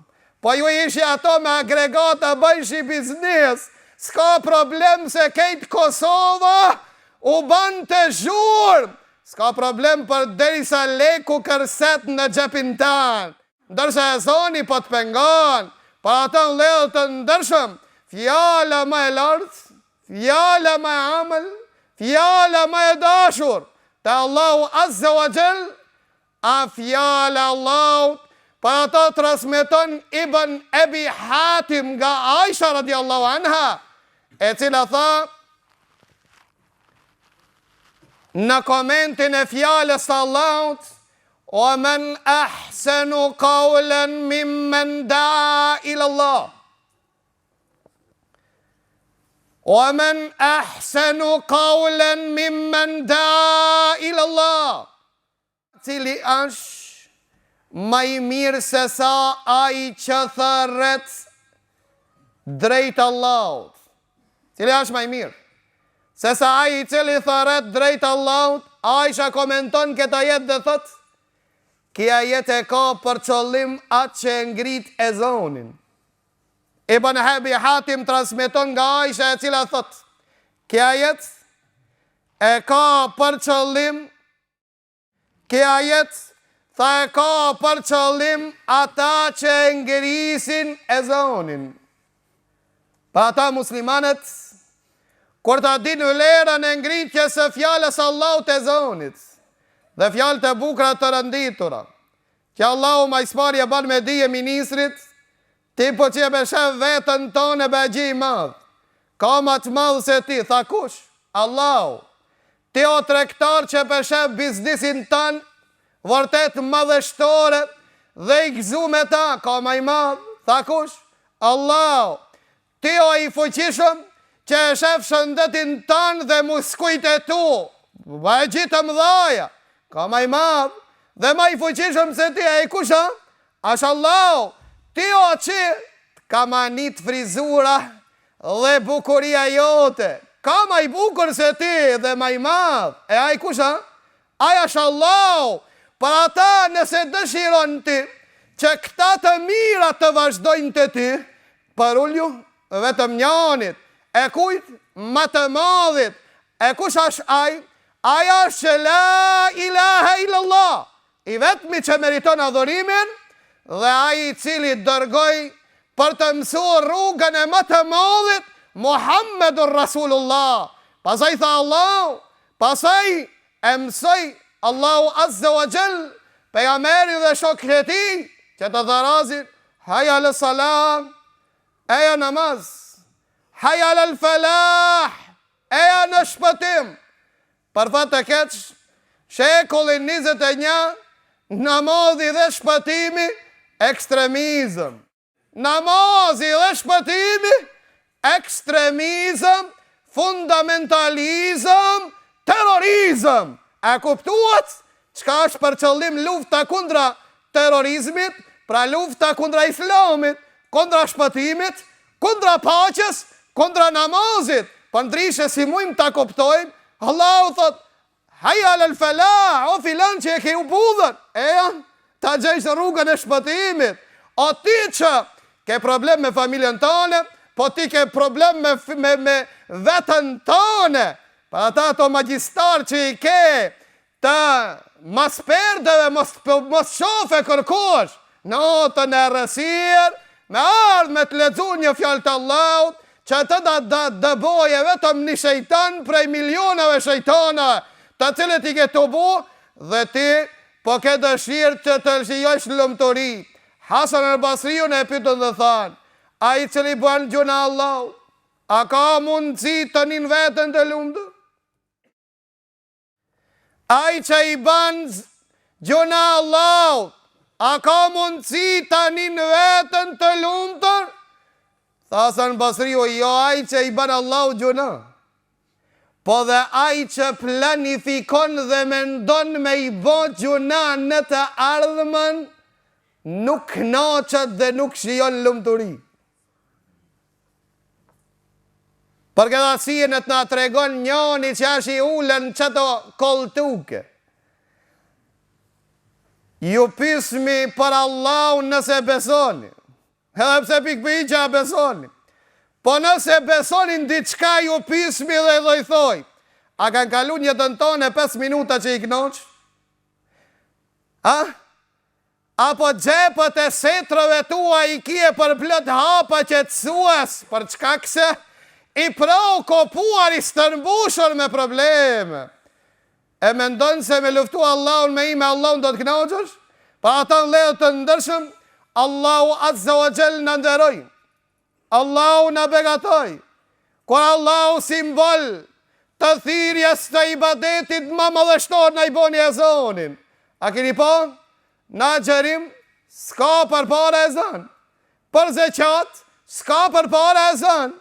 Po ju ishi ato me agregatë bëjnë shi biznes, s'ka problem se kejtë Kosova u banë të zhurmë. S'ka problem për derisa leku kërset në gjepin tanë. Ndërse e zoni po të pengon, për ato në ledhë të ndërshëm, fjala më e lartë, fjala më e amël, fjala më e dashur, të Allahu Azza wa Jall, a fjala Allahut, për ato transmeton Ibn Ebi Hatim nga Aisha radiallahu anha, e cila tha, në komentin e fjales të Allahut, o men ahsenu qawlan mimmen da'a ila Allah. O men ahsenu qawlan mimmen da'a ila Allah. Cili është më i mirë se sa ai që thërret drejt Allahut. Cili është më i mirë se sa ai i cili thërret drejt Allahut. Aisha komenton këta jetë dhe thot, kja jetë e ka për qëllim atë që ngrit e zonin. Ibn Ebi Hatim transmeton nga Aisha e cila thot, kja jetë e ka për qëllim, kja jetë tha e ka për qëllim ata që ngrisin e zonin. Pa ata muslimanët, kur ta din vlerën e ngritjes së fjalës Allahut e zonit, dhe fjalët e bukura të rënditura, që Allahu ma ispari e ban me dije ministrit, ti po që e beshef vetën tonë e begji i madhë, ka ma të madhë se ti, tha kush? Allahu, ti o trektar që e beshef biznisin tanë, vërtet madhështore, dhe i gëzu me ta, ka ma i madhë, tha kush? Allahu, ti o i fuqishëm, që e shef shëndetin tanë dhe muskujt e tu, ba e gjitë mdhaja, ka ma i madhë, dhe ma i fuqishëm se ti e i kusha, ashtë Allahu, ti o që ka ma njët frizura dhe bukuria jote, ka ma i bukur se ti dhe ma i madhë, e a i kusha, aja ashtë Allahu, për ata nëse dëshiron ti, që këta të mira të vazhdojnë të ti, për ulju vetëm njanit, e kujt ma të madhit, e kush është aj, aja është që la ilaha illallah, i vetëmi që meriton adhurimin, dhe aj i cili dërgoj për të mësuar rrugën e ma të madhit, Muhammedur Rasulullah. Pasaj tha Allah, pasaj e mësoj Allahu Azza wa Jall, pejgamberi dhe shokët e tij, që të dharazin, haja lë salam, eja namaz, haja lë falah, eja në shpëtim. Për fat të keq, shekullin 21, namazi dhe shpëtimi, ekstremizëm. Namazi dhe shpëtimi, ekstremizëm, fundamentalizëm, terrorizëm. E kuptuat? Qka është për qëllim lufta kundra terrorizmit, pra lufta kundra islamit, kundra shpëtimit, kundra paqes, kundra namazit. Për ndryshe si mujmë ta kuptojmë, Allahu thot, haja lë felah, o filan që e ke u budhën, e janë, ta gjejsh rrugën e shpëtimit. O ti që ke problem me familjen tëne, po ti ke problem me vetën tëne, pa ata ato magjistar që i ke, të mas perdeve, mos shofe kërkosh, në otën e rësir, me ardhë me të ledzu një fjallë të Allahut, që të dëboje vetëm një shejtan prej milionave shejtana, të cilët i ke të bu, dhe ti po ke dëshirë që të lëshiosh lumëtori. Hasan al-Basriu në e pytën dhe thanë, a i cili bën gjuna Allahut, a ka mundësi të njën vetën të lumëtë? A i që i bën gjuna Allahut, a ka mundësi të njën vetën të lumëtër? Hasan al-Basriu, jo a i që i bën Allahut gjuna. po dhe ai që planifikon dhe mendon me i bo gjuna në të ardhmen, nuk knaqet dhe nuk shijon lumturi. Për këtë arsye në të na tregon njëri që është i ulën çato koltuke. Ju pyesmi për Allahun nëse besoni. Edhe pse pikë që besoni. Po nëse besonin diçka ju pyesmi dhe do i thoj. A kanë kalu jetën tonë 5 minuta që i knoq? A? Apo xhepët e setrave tua i kje për plot hapa që të suas, për çka kse i pro kopuar i stërmbushur me probleme. E mendon se me luftu Allahun me Allahun do të knoqësh? Pa ata në ledhë të ndërshëm, Allahu Azza wa Jall në ndëroj. Allahu në begatoj. Kur Allahu simbol të thirrjes të ibadetit më madhështor në i boni e zonin. A keni po? Na xherim s'ka për para e zon. Për zeqat s'ka për para e zon.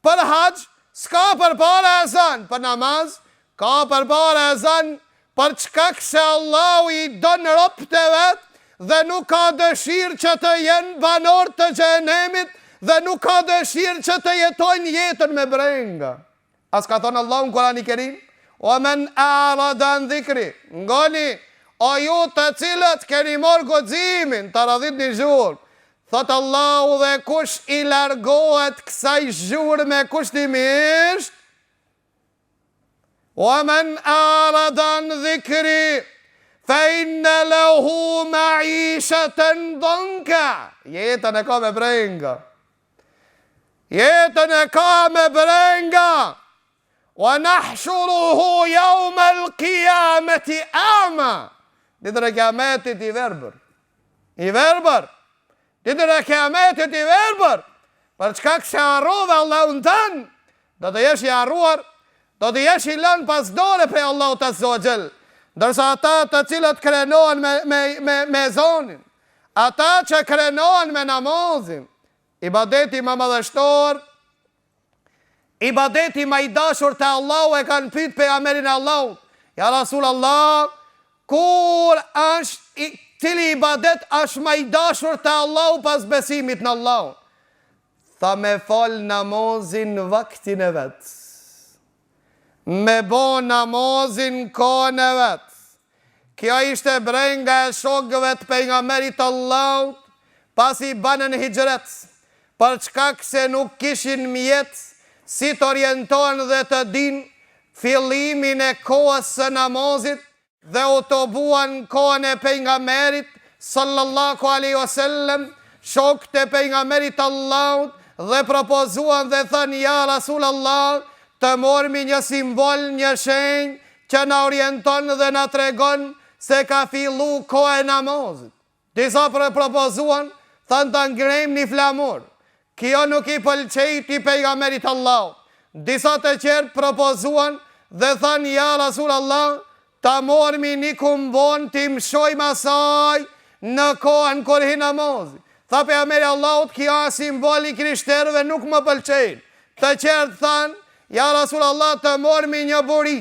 Për hax s'ka për para e zon. Për namaz ka për para e zon. Për çka se Allahu i don robët e vet dhe nuk ka dëshirë që të jenë banor të xhenemit dhe nuk ka dëshirë që të jetojnë jetën me brenga. As ka thonë Allahu në Kur'an i Kerim, o men a'rada an dhikri, ngoni, o ju të cilët keni morë goximin, të radhit një zhurë, thotë Allahu dhe kush i largohet kësaj zhurë me kushtimisht, o men a'rada an dhikri, fa inna lahu ma'ishatan dhanka. Jetën e ka me brenga. Jetën e ka me brenga. Wa nahshuruhu yawma al-qiyamati a'ma. Ditën e kiametit i verbër. I verbër. Ditën e kiametit i verbër. Për çka se harrove Allahun tënë, do të jesh i harruar, do të jesh i lënë pas dore prej Allahut Azza wa Jall. Ndërsa ata të cilët krenohen me zonin, ata që krenohen me namazin, ibadeti më madhështor, ibadeti më i dashur të Allahu e kanë pyet pejgamberin e Allahut, ja Rasul Allah, kur është cili ibadet është më i dashur të Allahu pas besimit në Allah? Tha me fal namazin në vaktin e vet. Me bo namazin kohën e vet. Kjo ishte brenga e shokëve të pejgamberit Allahut pasi banën hijret, për çka se nuk kishin mjet si të orientohen dhe të din fillimin e kohës së namazit dhe u të buan kohën e pejgamberit sallallahu alaihi wasallam. Shokët e pejgamberit Allahut dhe propozuan dhe thënë ja Rasul Allah, të mormi një simbol, një shenjë që na orienton dhe na tregon se ka fillu kohë e namazit. Disa propozuan, thënë të ngrejmë një flamur. Kjo nuk i pëlqejt i pejgamberit Allah. Disa të qertë propozuan dhe thënë ja Rasul Allah, të mormi një kumbon të mshojmë asaj në kohën kur hi namazit. Tha pejgamberi Allahut, kjo simboli krishterëve nuk më pëlqejnë. Të qertë thënë, ja Rasul Allah, të mormi një buri.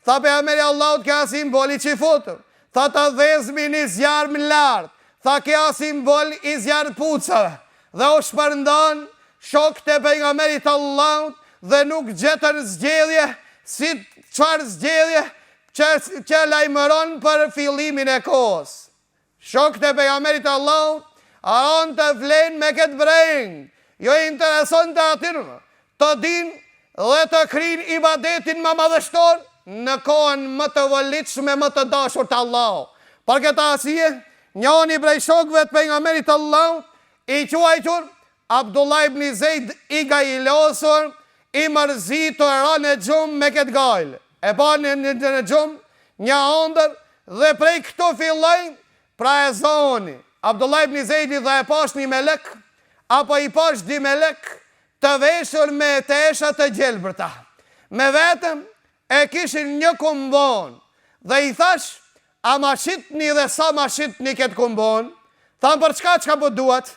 Tha pejgamberi Allahut, kja simboli që i futëm. Tha të dhezmi një zjarë më lartë. Tha kja simbol i zjarë pucave. Dhe u shpërndan shokët e pejgamberit Allahut dhe nuk gjetën zgjedhje, si çfarë zgjedhje që lajmëron për fillimin e kohës. Shokët e pejgamberit Allahut aron të vlen me këtë brengë. Jo i intereson të atyre, të din dhe të krin ibadetin më madhështor në kohën më të vëllitshme, më të dashur të Allahut. Për këtë arsye, njëri prej shokëve të pejgamberit Allahut, i quajtur Abdullah ibn Zeid i gajlosur, i mërzitur rënë e gjumë me këtë gajlë. E pa në gjumë një ëndër dhe prej këtu fillojnë pra e zoni. Abdullah ibn Zeidi dhe e pash një melek, apo i pash di melek, të veshur me tesha të gjelbërta. Me vetëm e kishin një kumbon dhe i thash, a ma shitni dhe sa ma shitni këtë kumbon? Thanë për çka po duhet?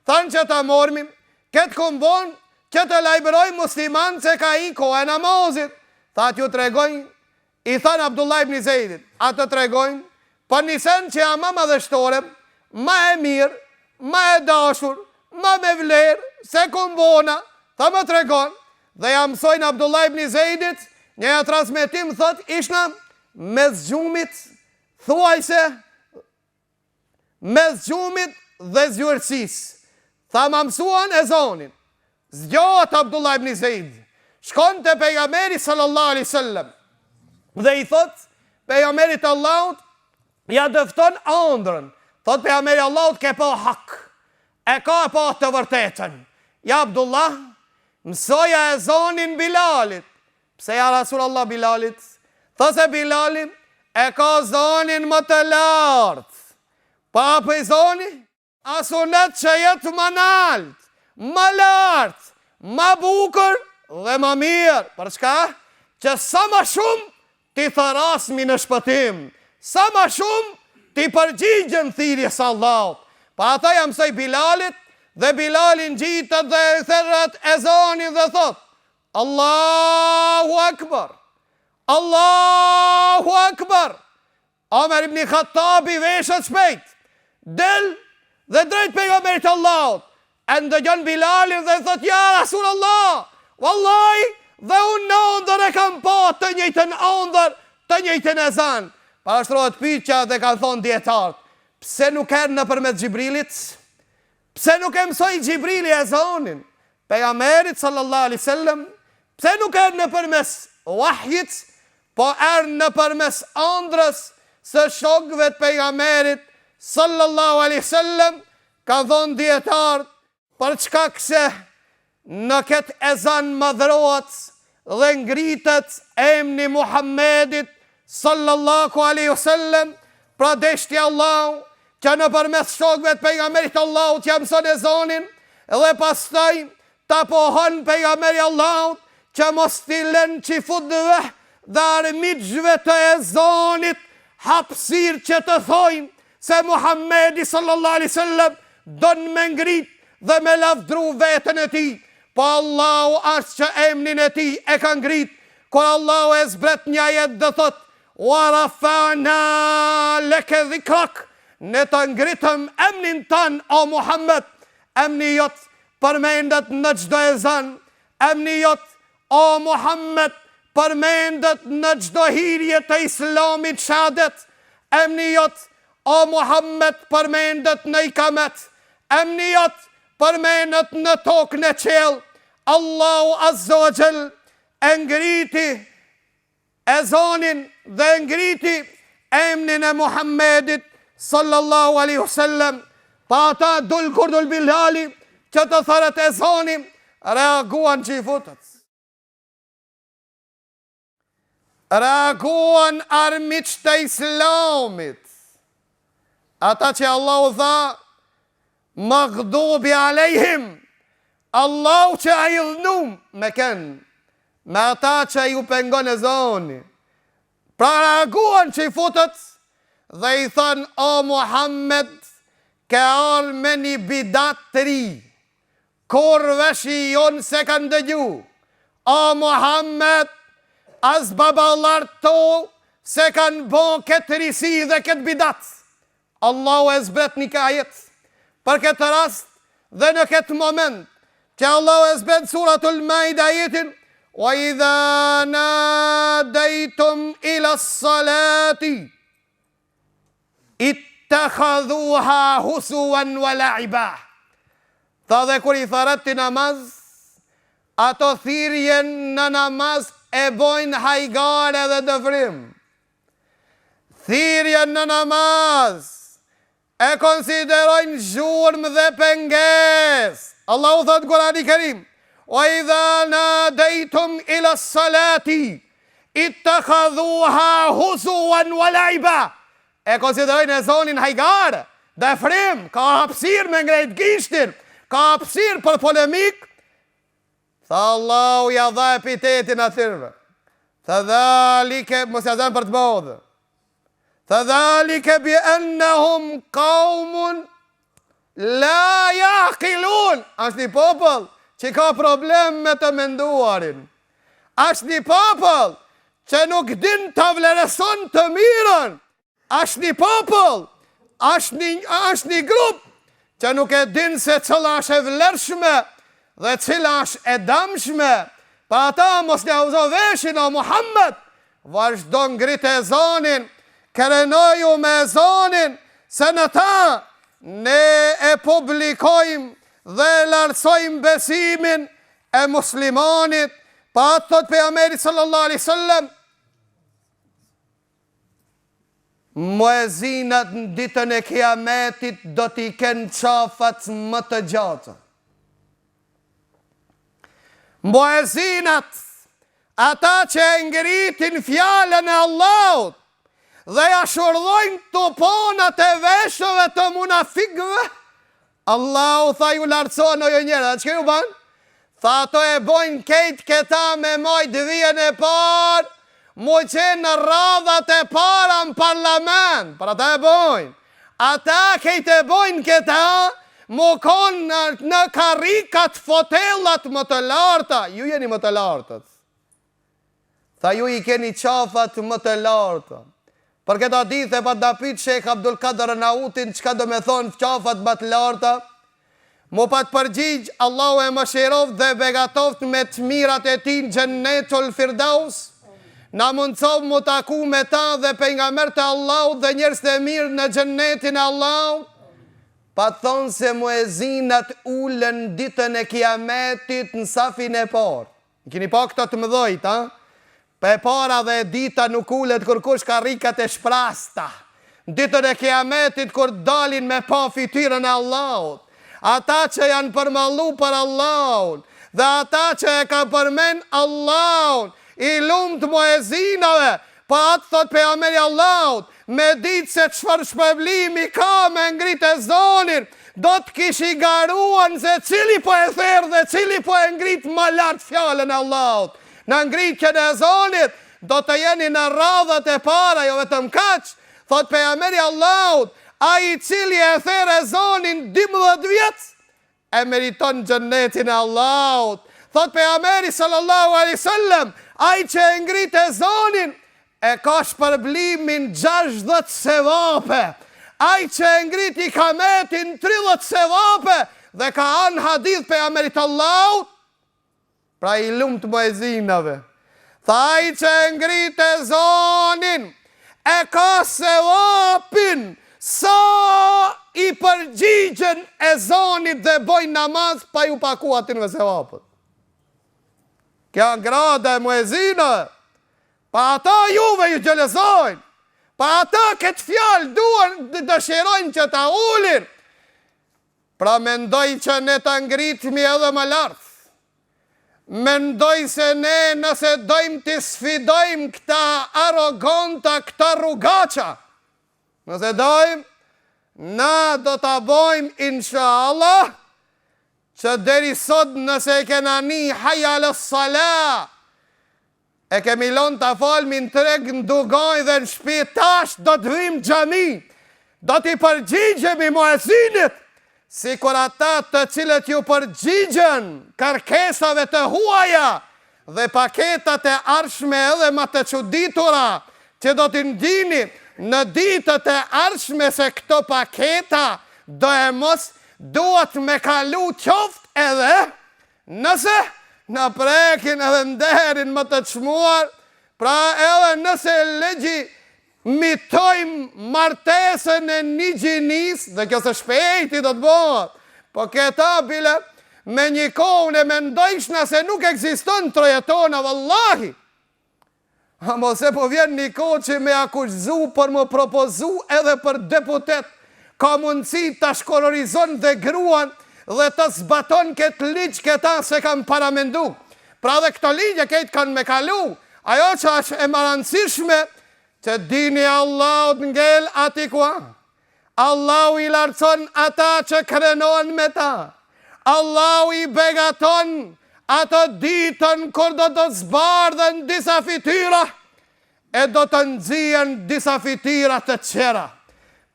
Thanë që ta mormim këtë kumbon që të lajbëroj musliman se ka i kohë e namazit. Tha t'ju të regojnë, i thanë Abdullah ibn Zeidit, atë të regojnë, për një sen që jam ma madhështore, ma e mirë, ma e dashur, ma me vlerë, se kumbona, tha më të regojnë, dhe jam mësojnë Abdullah ibn Zeidit, një transmetim thot, ishna mes gjumit, thuaj se, mes gjumit dhe zgjërësis. Tha ma mësuan e zonin, zgjohat Abdullah ibn Zeid, shkon të pejgamberi sallallahu alaihi sallam, dhe i thot, pejgamberit Allahut, ja dëfton ëndrën, thot pejgamberi Allahut, ke po hak, e ka po të vërtetën. Ja Abdullah, mësoja e zonin Bilalit. Pse ja Rasulullah Bilalit? Those Bilalit e ka zonin më të lartë. Pa për zoni, asunet që jetë më naltë, më lartë, më bukur dhe më mirë. Për çka? Që sa më shumë ti tharasmi në shpëtim, sa më shumë ti përgjigjen thirrjes së Allahut. Pa ata jam mësoj Bilalit, dhe Bilalin gjitët dhe e therrat e zonin dhe thot, Allahu Akbar, Allahu Akbar. Omer ibn Khattabi veshët shpejt, del dhe drejt pejgamberit Allahut, e ndëgjon Bilalin dhe thot, ja Rasulullah, wallahi, dhe unë në ondër e kam pa të njëjtën ondër, të njëjtën e zan. Parashtrohet pyetja dhe kanë thonë dietarët, pse nuk erë në përmet Gjibrilit? Pse nuk e mësoj Gjibrili e zonin? Pejgamberit sallallahu alaihi wasallam, pse nuk erë në përmes wahjit, po erë në përmes ëndrës së shokëve të pejgamberit sallallahu alaihi wasallam, ka thonë dietarët, për çka kse në këtë ezan madhrohet dhe ngritet emri Muhammedit sallallahu alaihi wasallam, pra deshti Allahu që në përmes shokëve të pejgamberit Allahut që mëson ezanin, dhe pastaj ta pohon pejgamberi Allahut që mos t'i lënë qifutëve dhe armiqve të ezanit hapësirë që të thojnë se Muhammedi sallallahu alaihi wasallam don me ngrit dhe me lavdru vetën e tij. Po Allahu ashtë që emnin e tij e ka ngrit, ku Allahu e zbret një ajet dhe thot, wa rafa'na leke dhikrak, ne të ngritëm emnin tanë, o Muhammed, emni jot përmendet në çdo ezan, emni jot, o Muhammed, përmendet në çdo hyrje të islamit shahadet, emni jot, o Muhammed, përmendet në ikamet, emni jot, përmendet në tokën e qelë. Allahu azza wa jall e ngriti ezanin dhe ngriti emnin e Muhammedit sallallahu alaihi wasallam. Pa ata dul kur dul Bilali që të tharet ezanin, reaguan qifutët. Reaguan armiqtë të islamit. Ata që Allahu tha, maghdubi alejhim, Allahu që a i dhënum me kënë, me ata që ju pengon e zoni. Pra reaguan që i futët dhe i thënë, o Muhammed, ke arë me një bidat të ri, kur veshi jonë se kanë dëgju. O Muhammed, as babalar to se kanë bon këtë risi dhe këtë bidat. Allahu e zbret një kajet për këtë rast dhe në këtë moment, që Allah e zbet suratul Maida ajetin, wa idha nadajtum ila salati, ittakhadhuha husuan wa la'iba. Tha dhe kur i tharet të namaz, ato thirjen në namaz e bojnë hajgare dhe dëvrim. Thirjen në namaz e konsiderojnë zhurmë dhe penges. Allahu thot Kurani Kerim, wa idha nadajtum ila salati, ittakhadhuha husuan wa la'iba. E konsiderojnë e zonin hajgare, dhe frim, ka hapësir me ngrejt gishtin, ka hapësir për polemik. Tha Allahu ja dha epitetin atyre. Tha dhalike, mos ja zan për të bodhë. Tha dhalike bi ennehum qaumun la yaqilun. Është një popull që ka problem me të menduarin. Është një popull që nuk din të vlerëson të mirën, është një popull, është një grup që nuk e din se cila është e vlerëshme dhe cila është e damshme. Pa ata mos një uzo veshin o Muhammed, vazhdo ngrit e zonin, kërenoju me zonin, se në ta ne e publikojmë dhe lartësojmë besimin e muslimanit. Pa atë thot pejgamberi sallallahu alaihi wasallam, muezinat në ditën e kiametit do t'i kenë qafat më të gjata. Muezinat, ata që e ngritin fjallën e Allahut dhe ja shurdhojnë tuponat e veshëve të munafikëve, Allahu tha ju lartëson o jo njëra, që ju banë? Tha ato e bojnë kejt këta me mojt vijen e parë, mu qenë në radhat e para në parlament, për ata e bojnë. Ata kejt e bojnë këta, mu konë në karikat fotelat më të larta. Ju jeni më të lartët. Tha ju i keni qafat më të larta. Për këta ditë e pa da pytë Shekh Abdul Kader Arnautin, qka do me thonë qafat më të larta, mu pa të përgjigj, Allahu e më shiroft dhe begatoft me të mirat e ti në Gjennetul Firdaus, na mundësov mu taku me ta dhe pejgamberët e Allahut dhe njerëz të mirë në Gjennetin e Allahut. Pa thonë se muezinat ulen ditën e kiametit në safin e parë. Kini pa këta të mëdhojt, ha? Pa e para dhe dita nuk ulet kërkush ka rikat e shprasta. Ditën e kiametit kur dalin me pa fytyrën e Allahut. Ata që janë përmallu për Allahun dhe ata që e ka përmen Allahun, i lumt muezinave, pa atë thot pejgamberi Allahut, me ditë se çfarë shpërblimi ka me ngrit e zonin, do të kish i garuan se cili po e therë dhe cili po e ngrit më lartë fjallën e Allahut. Në ngritjen e zonit, do të jeni në radhat e para, jo vetëm kaq, thot pejgamberi Allahut, ai i cili e therë e zonin 12 vjet, e meriton xhennetin e Allahut. Thot pejgamberi sallallahu alaihi wasallam, ai që e ngrit e zonin, e ka shpërblimin 60 sevape. Ai që e ngrit i kametin 30 sevape, dhe ka anë hadith pejgamberit Allahut, pra i lumt muezinave. Tha ai që e ngrit e zonin, e ka sevapin, sa i përgjigjen e zonit dhe bojnë namaz, pa ju paku atin me sevapët. Kja grada e muezinave, pa ata juve ju gjelezojnë, pa ata këtë fjalë duan dhe dëshirojnë që ta ulin, pra mendoj që ne ta ngritmi edhe më lartë. Mendoj se ne nëse dojmë të sfidojmë këta aroganta, këta rrugaqa, nëse dojmë, na do të bojmë inshallah, që deri sot nëse e kena ni haja lë sala, e kemi lon të falmi në treg në dugaj dhe në shpitash, do të vim gjami, do t'i përgjigjemi muezinit, si kur ata të cilët ju përgjigjen karkesave të huaja dhe paketat e arshme edhe ma të quditura, që do t'i ndini në ditët e arshme se këto paketa do e mos duhet me kalu qoft edhe nëse në prekin edhe nderin më të çmuar, pra edhe nëse legji mitojmë martesën e një gjinis, dhe kjo se shpejti do të bëhet, po këta bile me një kohën e mendojshna se nuk ekziston trojetona, vallahi. Amo se po vjen një kohë që me akuzu për më propozu edhe për deputet, ka mundësi të shkolorizon dhe gruan dhe të zbaton këtë ligjë këta se kanë paramendu. Pra dhe këto ligje këtë kanë me kalu. Ajo që është e marancishme, që dini Allahut ngel ati kua. Allahu i lartëson ata që krenon me ta. Allahu i begaton ato ditën kur do të zbardhen disa fityra e do të nxjehen disa fityra të qera.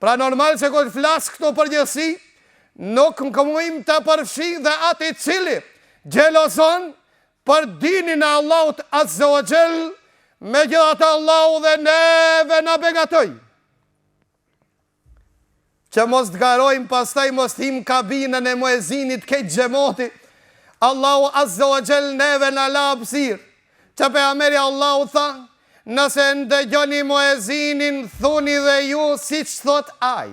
Pra normal që kur flas këto përgjësi, nuk në këmujmë të përfshi dhe ati cili gjelozon për dinin e Allahut Azza wa Jall, Megjithatë Allahu dhe neve na begatoj që mos të garojmë, pastaj mos him kabinën e muezinit këtë xhamati. Allahu azza wa jall neve na la hapësirë. Që pejgamberi Allahu tha, nëse ndëgjoni muezinin, thuni dhe ju siç thot ai.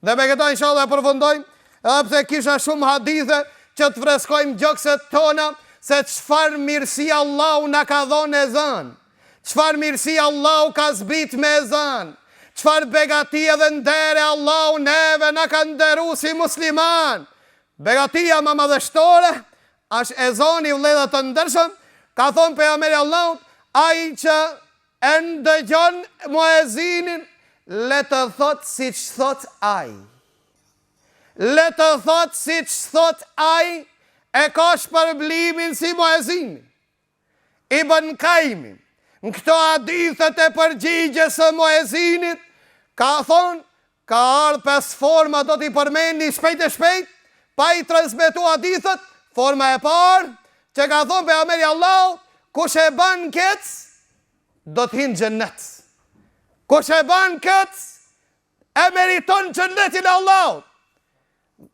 Dhe me këta inshallah e përfundojmë, edhe pse kisha shumë hadithe që të freskojmë gjokset tona, se çfarë mirësi Allahu na ka dhënë ezan. Çfarë mirësi Allahu ka zbrit me ezan. Çfarë begatia dhe ndere Allahu neve na ka nderu si musliman. Begatia më madhështore është ezani, vëllezër të ndershëm, ka thonë pejgamberi Allahut, ai që e ndëgjon muezinin, le të thot siç thot ai. Le të thot siç thot ai, e ka shpërblimin si muezini. Ibn Kajmi, në këto hadithet e përgjigjes së muezinit, ka thonë, ka ardhë 5 forma, do t'i përmeni shpejt e shpejt, pa i transmetu hadithet. Forma e parë, që ka thonë pejgamberi Allahu, kush e ban këtë, do t'hin xhennet. Kush e ban këtë, e meriton xhennetin e Allahut.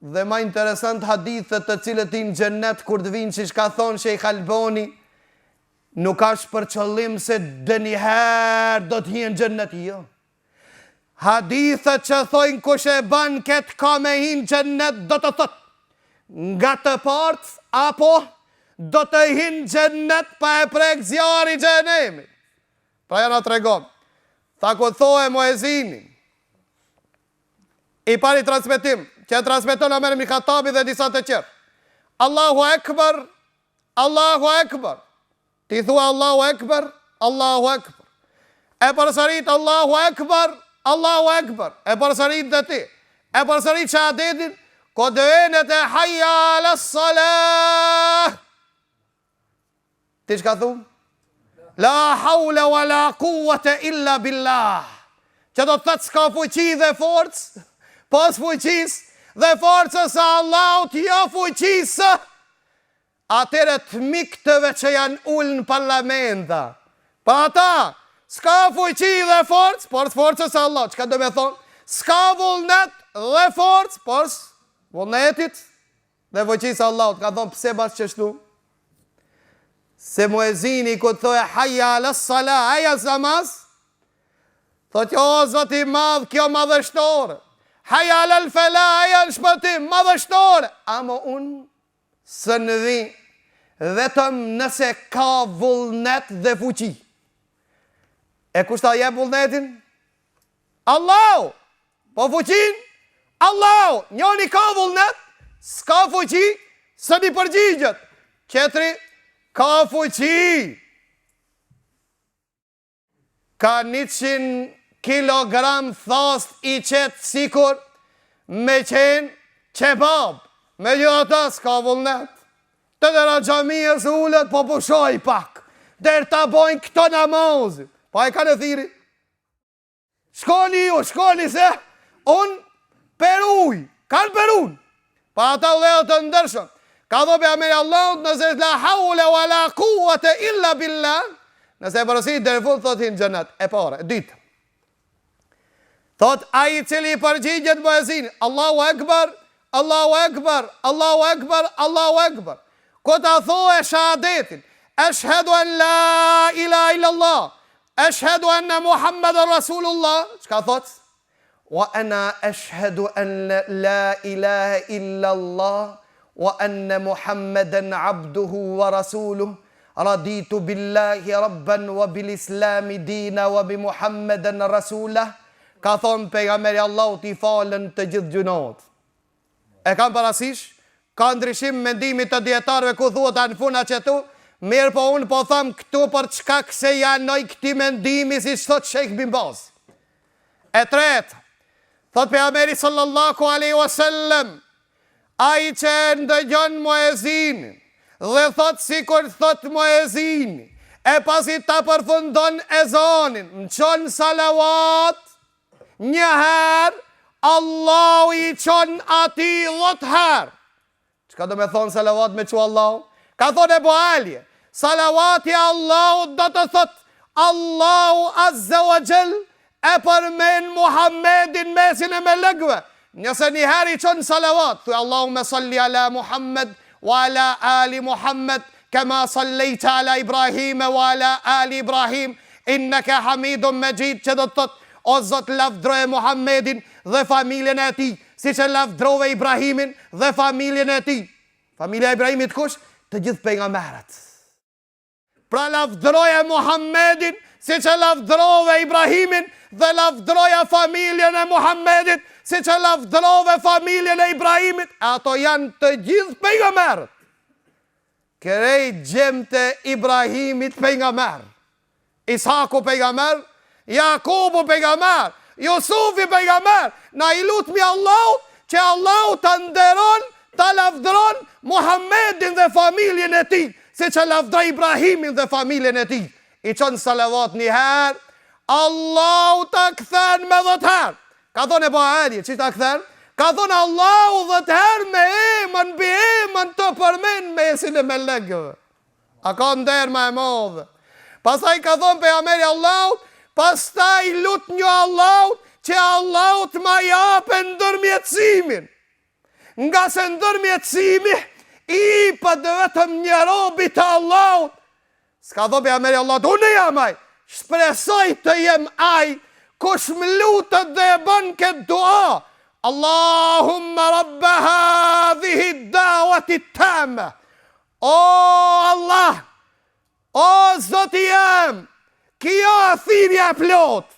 Dhe ma interesant hadithet të cilët hin xhennet kur të vinë, që ka thonë Sheikh Albani, nuk është për qëllim se dëniher do t'hin xhennet, jo. Hadithet që thojnë kush e ban këtë ka me hin xhennet, do të thotë nga të partë, apo do të hin xhennet pa e prek zjarri i xhenemit. Pra ja na tregon. Tha ku thoe muezini, i pari transmetim, që transmeton Omer ibn Khattabi dhe disa të tjerë. Allahu Ekber, Allahu Ekber. Ti thua Allahu Ekber, Allahu Ekber. E përsërit Allahu Ekber, Allahu Ekber. E përsërit dhe ti. E përsërit shahadetin, ko dëvenet e hayya ala salah. Ti shka thumë? La hawla wa la quwwata illa billah. Që do të thëtë s'ka fuqi dhe forcë, pas fuqis dhe forcës a Allahut jo fuqisë, atere të miktëve që janë ullë në parlamenta. Pa ata, s'ka fuqi dhe forcë, por forcës a Allahut. Që ka do me thonë? S'ka vullnet dhe forcë, por vullnetit dhe fuqisë a Allahut. Ka thonë pse bas qështu? Se muezini ku të thoje hayya ala salah, aja namaz, thot jo zoti madh, kjo madhështore. Hayya ala falah, aja në shpëtim, madhështore. Amo unë së në dhi, vetëm nëse ka vullnet dhe fuqi. E kushta je vullnetin? Allahu! Po fuqin? Allahu! Njoni ka vullnet, s'ka fuqi, së një përgjigjet. Qetri, ka fuqi. Ka 100 kilogram thast i qetë sikur me qenë qebab. Me gjitha ta s'ka vullnet. Të dera gjamiës ullet, po pushoj pak. Der ta bojnë këto namazit. Pa e ka në thiri. Shkoni ju, shkoni se unë peruj. Kanë perun. Pa ata u leo të ndërshëm. Ka dho për amiri Allahut, nëse la hawla wa la quwwata illa billah, nëse e përësit dhe në fund, thot hinë gjennet. E pare, dytë. Thot aji cili i përgjigjet muezin, Allahu Ekber, Allahu Ekber, Allahu Ekber, Allahu Ekber. Ko ta thoe shahadetin, eshhedu an la ilaha illallah, eshhedu anna Muhammeden Rasulullah, qka thot? Wa ana eshhedu an la ilaha illallah, wa anna Muhammeden abduhu wa rasuluh, raditu billahi rabban wa bil islami dina wa bi Muhammeden rasulah. Ka thonë pejgamberi Allahut i falën të gjithë gjunat. E kam parasysh, ka ndryshim mendimit të dietarëve ku thuhet anë funa që tu, mirë po unë po tham këtu për çka se janoj këti mendimi si thot Sheikh bin Baz. E tretë, thot pejgamberi sallallahu alaihi wasallam, ai që ndëgjon muezinin dhe thot sikur thot muezini, e pasi ta përfundon ezanin, në qon salawat, njëherë, Allahu i qon ati 10 herë. Qka do me thonë salavat me që Allahu? Ka thonë e Ebu Alje, salavati Allahu do të thot, Allahu Azza wa Jall e përmen Muhammedin mesin e melekve. Nëse njëherë i qënë salavat, thuj Allahumma salli ala Muhammed wa ala ali Muhammed, kema sallejta ala Ibrahim wa ala ali Ibrahim, innaka hamidun majid, që do të thot, o Zot lavdroje Muhammedin dhe familjen e tij, si që lavdrove Ibrahimin dhe familjen e tij. Familja e Ibrahimit kush? Të gjithë pejgamberët. Pra lavdroje Muhammedin, si që lavdrove Ibrahimin dhe lavdroja familjen e Muhammedit, si që lavdrove familjen e Ibrahimit. Ato janë të gjithë pejgamberët. Kërejt gjemte Ibrahimit pejgamber, Ishaku pejgamber, Jakubu pejgamber, Jusufi pejgamber. Na i lutmi Allahut që Allahu të nderon, të lavdron Muhammedin dhe familjen e tij, si që lavdroj Ibrahimin dhe familjen e tij. I qënë salavat njëherë, Allahu të këthen me 10 herë. Ka thonë e Buhari, që ta këthen? Ka thonë Allahu 10 herë me emën, bi emën të përmen mesin e melekëve. A ka ndërë ma e modhe. Pastaj ka thonë pejgamberi Allahut, pastaj lut një Allahut, që Allahut ma jape ndërmjetësimin. Nga se ndërmjetësimi, i për dhe vetëm një robi të Allahut. S'ka thonë pejgamberi Allahut, unë jam aj, shpresoj të jem aj, kush më lutët dhe e bën këtë dua. Allahumma rabba hadhihi dawati tama. O Allah, o Zoti jam, kjo thirrja e plot.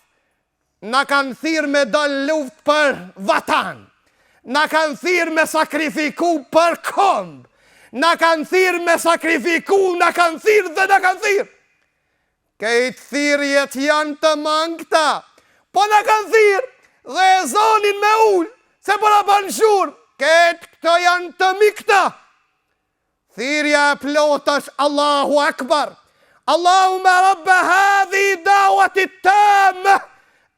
Na kanë thirr me dal luft për vatan. Na kanë thirr me sakrifiku për komb. Na kanë thirr me sakrifiku, na kanë thirr dhe na kanë thirr. Këtë thirrjet janë të mangëta, po na kanë thirr dhe e zonin me ullë, se po na banë shurë. Këto janë të mikta. Thirrja e plot është Allahu Akbar. Allahumma rabba hadhi dawati tamme.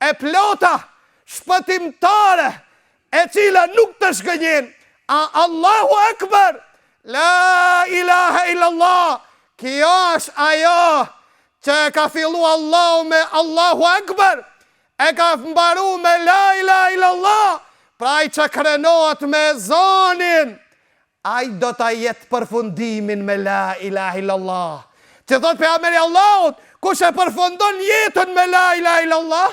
E plota, shpëtimtare, e cila nuk të shgënjen. Allahu Akbar. La ilaha illallah. Kjo është ajo që e ka fillu Allahu me Allahu Akbar, e ka mbaru me la ilaha illallah, praj që krenohet me zonin, aj do të jetë përfundimin me la ilaha illallah. Që thot pejgamberi Allahut, kush e përfundon jetën me la ilaha illallah,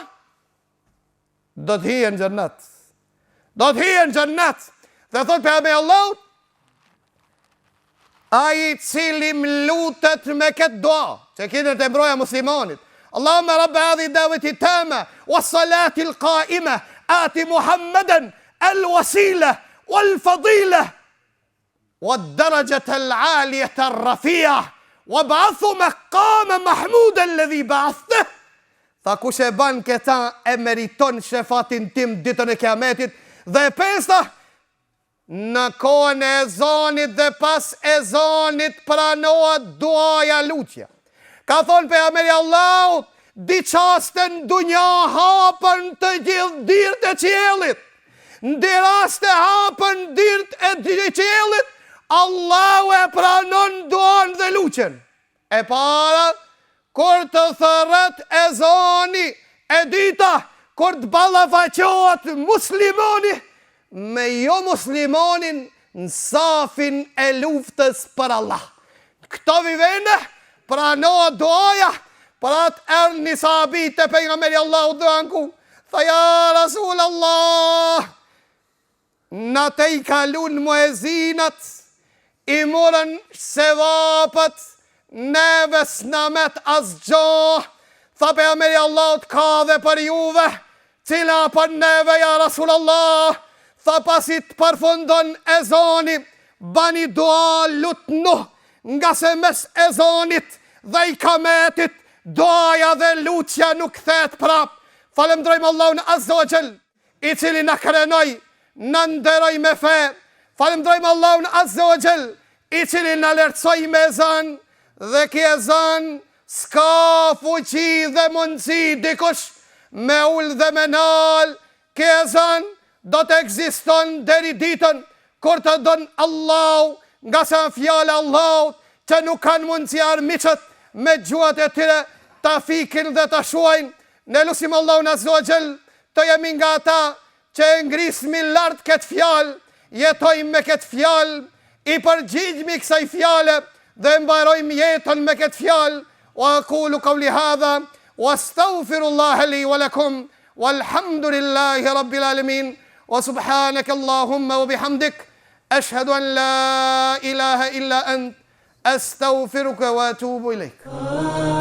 do të hije në xhennet. Do të hije në xhennet. Dhe thot pejgamberi Allahut, ai cili më lutet me këtë dua, që kene të mbroja muslimonit. Allahumma rabba hadhi dawati tama, wa salati l'qaima, ati Muhammeden al-wasila, wal-fadila, wa darajet al-aliyat al-rafia, wa ba'athu maqama mahmuda alladhi ba'athte. Tha kush e ban këta e meriton shefatin tim ditën e kiametit. Dhe pesta, në kohën e ezanit dhe pas ezanit pranohet duaja lutja. Ka thonë pejgamberi Allahut, di qaste në dunja hapën të gjithë dirt e qiellit. Në raste hapën dirt e qiellit, Allahu e pranon duan dhe lutjen. E para, kur të thërret ezani, e dita, kur të ballafaqohet muslimoni, me jo muslimonin në safin e luftës për Allah. Këto vivene, pranohet duaja, për atë erë një sahabit të pejgamberi Allahu dhe anku, tha ja Rasul Allah, në te i kalun muezinat, i murën sevapët, neve s'namet asgjoh, tha pejgamberi Allahu të ka dhe për juve, cila për neve ja Rasul Allah, tha pasit përfundon ezani, bani dua lutnu, nga se mes ezanit dhe i kametit, duaja dhe lutja nuk thet prap. Falemdrojmë Allahun Azza wa Jall, i cili na krenoj, na nderoj me fe. Falemdrojmë Allahun Azza wa Jall, i cili na lertsoj me ezan, dhe ki ezan s'ka fuqi dhe mundësi dikush me ull dhe me nal. Ki ezan do të ekziston deri ditën kur të don Allahu, nga sa fjala Allahut që nuk kanë mundësi armiqët me gjuhat e tyre ta fikin dhe ta shuajnë. Ne lusim Allahun Azza wa Jall të jemi nga ata që e ngrismi lart këtë fjalë, jetojmë me këtë fjalë, i përgjigjemi kësaj fjale dhe mbarojmë jetën me këtë fjalë. Wa aqulu qawli hadha wa astaghfirullaha li wa lakum walhamdulillahi rabbil alamin wa subhanaka Allahumma wa bihamdik ashhadu an la ilaha illa ant astaghfiruka wa atubu ilayk.